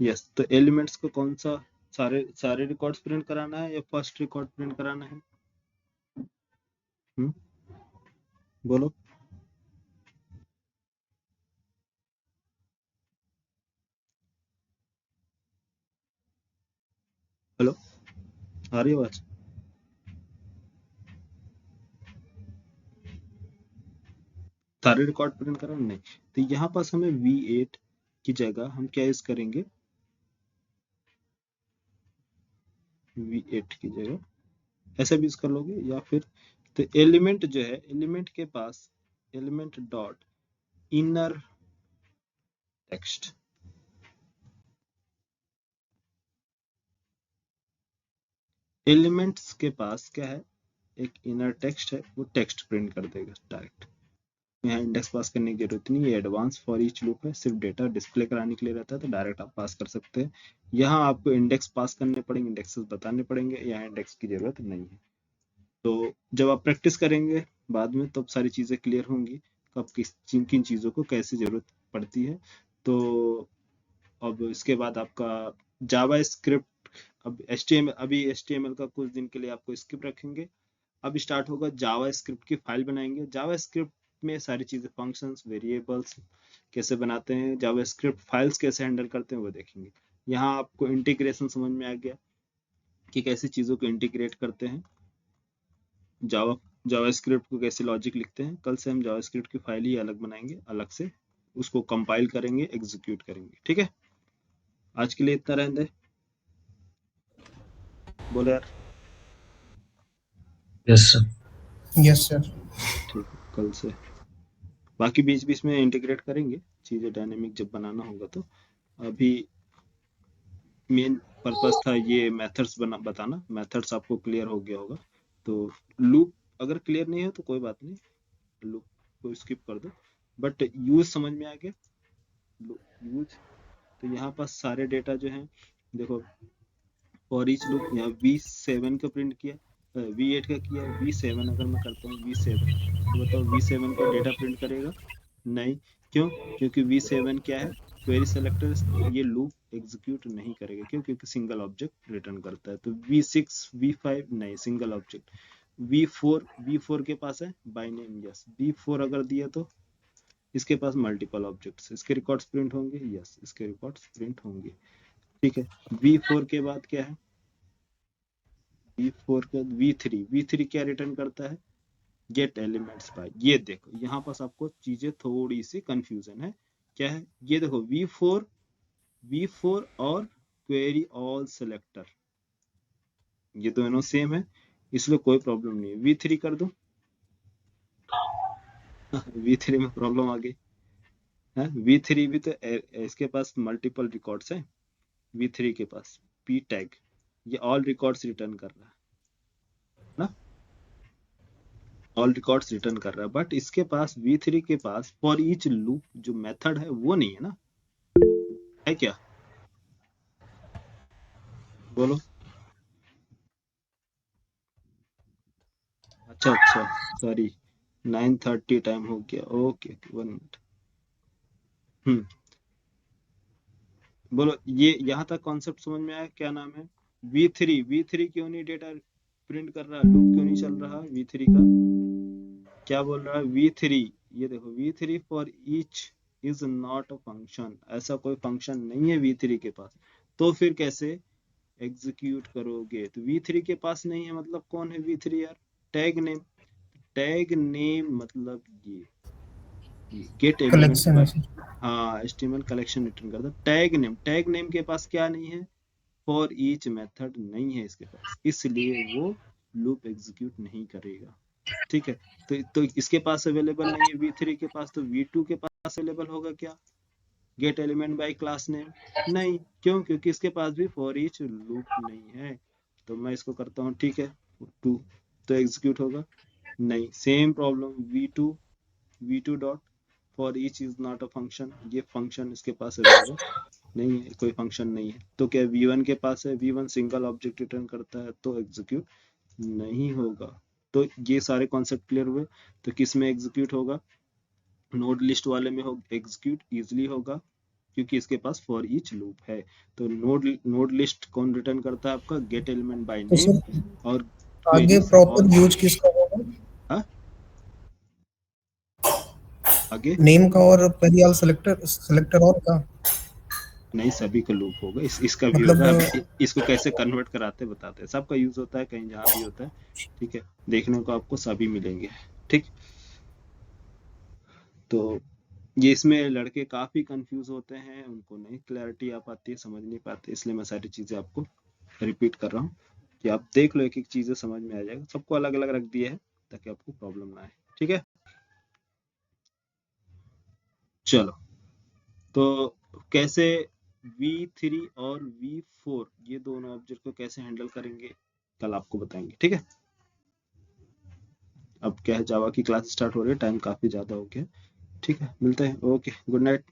यस, तो एलिमेंट्स को कौन सा, सारे रिकॉर्ड्स प्रिंट कराना है या फर्स्ट रिकॉर्ड प्रिंट कराना है, बोलो, हेलो, आ रही है आवाज, सारे रिकॉर्ड प्रिंट कराना, नहीं, तो यहाँ पास हमें V8 की जगह हम क्या यूज करेंगे, V8 की जगह ऐसा भी यूज कर लोगे, या फिर तो एलिमेंट जो है, एलिमेंट के पास element dot inner text, elements के पास क्या है, एक इनर टेक्स्ट है, वो टेक्स्ट प्रिंट कर देगा डायरेक्ट, यहाँ इंडेक्स पास करने की जरूरत नहीं, ये एडवांस फॉर ईच लूप है, सिर्फ डेटा डिस्प्ले कराने के लिए रहता है, तो डायरेक्ट आप पास कर सकते हैं, यहाँ आपको इंडेक्स पास करने पड़ेंगे, इंडेक्सेस बताने पड़ेंगे, यहाँ इंडेक्स की जरूरत नहीं है। तो जब आप प्रैक्टिस करेंगे बाद में तब सारी चीज़ें क्लियर होंगी, कब किन किन चीज़ों को कैसे ज़रूरत पड़ती है। तो अब इसके बाद आपका जावा स्क्रिप्ट, अब HTML, अभी HTML का कुछ दिन के लिए आपको स्किप रखेंगे, अब स्टार्ट होगा जावा स्क्रिप्ट की फाइल बनाएंगे, जावा स्क्रिप्ट में सारी चीज़ें फंक्शंस वेरिएबल्स कैसे बनाते हैं, जावा स्क्रिप्ट फाइल्स कैसे हैंडल करते हैं वो देखेंगे। यहाँ आपको इंटीग्रेशन समझ में आ गया कि कैसी चीज़ों को इंटीग्रेट करते हैं, जावा स्क्रिप्ट को कैसे लॉजिक लिखते हैं, कल से हम जावा स्क्रिप्ट की फाइल ही अलग बनाएंगे, अलग से उसको कंपाइल करेंगे, एग्जीक्यूट करेंगे, ठीक है। आज के लिए इतना रहने दे, बोले यार, यस सर। Yes sir. ठीक है, कल से बाकी बीच बीच में इंटीग्रेट करेंगे चीज़ें, डायनेमिक जब बनाना होगा तो। अभी मेन पर्पस था ये मेथड्स बताना, मेथड्स आपको क्लियर हो गया होगा, तो लूप अगर क्लियर नहीं है तो कोई बात नहीं, लूप को स्किप कर दो, बट यूज समझ में आ गया, यूज। तो यहाँ पर सारे डेटा जो हैं, देखो फॉर ईच लूप, यहाँ V7 का प्रिंट किया, V8 का किया, V7 अगर मैं करता हूँ V7, तो बताओ V7 को डेटा प्रिंट करेगा, नहीं, क्यों, क्योंकि V7 क्या है, क्वेरी सेलेक्टर, ये लूप एग्जीक्यूट नहीं करेगा, क्यों, क्योंकि सिंगल ऑब्जेक्ट रिटर्न करता है। तो V6 V5 नहीं, सिंगल ऑब्जेक्ट। V4 के पास है बाय नेम, यस, V4 अगर दिया तो इसके पास मल्टीपल ऑब्जेक्ट्स, इसके रिकॉर्ड्स प्रिंट होंगे, यस, इसके रिकॉर्ड्स प्रिंट होंगे, ठीक है। V4 के बाद क्या है, V4 के बाद V3 क्या रिटर्न करता है, गेट एलिमेंट्स बाय, ये देखो यहाँ पास आपको चीजें थोड़ी सी कंफ्यूजन है, क्या है, ये देखो V4 और क्वेरी ऑल सेलेक्टर ये दोनों सेम है, इसलिए कोई प्रॉब्लम नहीं है। V3 कर दो, V3 में प्रॉब्लम आ गई है, V3 भी तो इसके पास मल्टीपल रिकॉर्ड्स है, V3 के पास p टैग, ये ऑल रिकॉर्ड्स रिटर्न कर रहा है ना, ऑल रिकॉर्ड्स रिटर्न कर रहा है, बट इसके पास V3 के पास फॉर ईच लूप जो मेथड है वो नहीं है ना, है क्या, बोलो, अच्छा सॉरी, 9:30 टाइम हो गया, ओके 1 मिनट, बोलो, ये यहाँ तक कॉन्सेप्ट समझ में आया, क्या नाम है, V3 क्यों नहीं डेटा प्रिंट कर रहा, लूप क्यों नहीं चल रहा V3 का, क्या बोल रहा है V3, ये देखो V3 for each is not a function, ऐसा कोई फंक्शन नहीं है V3 के पास, तो फिर कैसे एग्जीक्यूट करोगे, तो V3 के पास नहीं है, मतलब कौन है V3 यार, टैग नेम मतलब ये गेट एलिमेंट्स कलेक्शन है बाय, सर। हाँ HTML कलेक्शन रिटर्न करता, टैग नेम के पास क्या नहीं है, फॉर ईच मेथड नहीं है इसके पास, इसलिए वो लूप एग्जीक्यूट नहीं करेगा, ठीक है। तो इसके पास अवेलेबल नहीं है V3 के पास, तो V2 के पास अवेलेबल होगा क्या, gate element by class name, नहीं, क्यों? क्योंकि इसके पास भी फॉर ईच लूप नहीं है। तो मैं इसको करता हूँ, ठीक है, 2, तो एग्जीक्यूट होगा, नहीं। Same problem v2 dot for each is not a function, ये फंक्शन इसके पास अवेलेबल नहीं है, कोई फंक्शन नहीं है। तो क्या v1 के पास है, v1 सिंगल ऑब्जेक्ट रिटर्न करता है, तो एग्जीक्यूट नहीं होगा। तो ये सारे कॉन्सेप्ट क्लियर हुए। तो किस में एग्जीक्यूट होगा? नोड लिस्ट वाले में हो एग्जीक्यूट इजिली होगा, क्योंकि इसके पास फॉर ईच लूप है। तो नोड लिस्ट कौन रिटर्न करता है? आपका गेट एलिमेंट बाय तो नेम सर और आगे क्वेरीज प्रॉपर ऑल। यूज किसका होगा? हाँ, आगे नेम का और पेरियल सेलेक्टर सेलेक्टर और का? नहीं, सभी का लूप होगा, इसका भी मतलब होगा। अभी इसको कैसे कन्वर्ट कराते हैं बताते हैं। सबका यूज होता है, कहीं जहाँ भी होता है, ठीक है, देखने को आपको सभी मिलेंगे, ठीक। तो ये इसमें लड़के काफी कंफ्यूज होते हैं, उनको नहीं क्लैरिटी आ पाती है, समझ नहीं पाते, इसलिए मैं सारी चीजें आपको रिपीट कर रहा हूँ कि आप देख लो, एक एक चीजें समझ में आ जाएगा। सबको अलग अलग रख दिया है ताकि आपको प्रॉब्लम ना आए, ठीक है। चलो, तो कैसे V3 और V4 ये दोनों ऑब्जेक्ट को कैसे हैंडल करेंगे, कल आपको बताएंगे, ठीक है। अब क्या है, जावा की क्लास स्टार्ट हो रही है, टाइम काफी ज्यादा हो गया, ठीक है, मिलते हैं, ओके, गुड नाइट।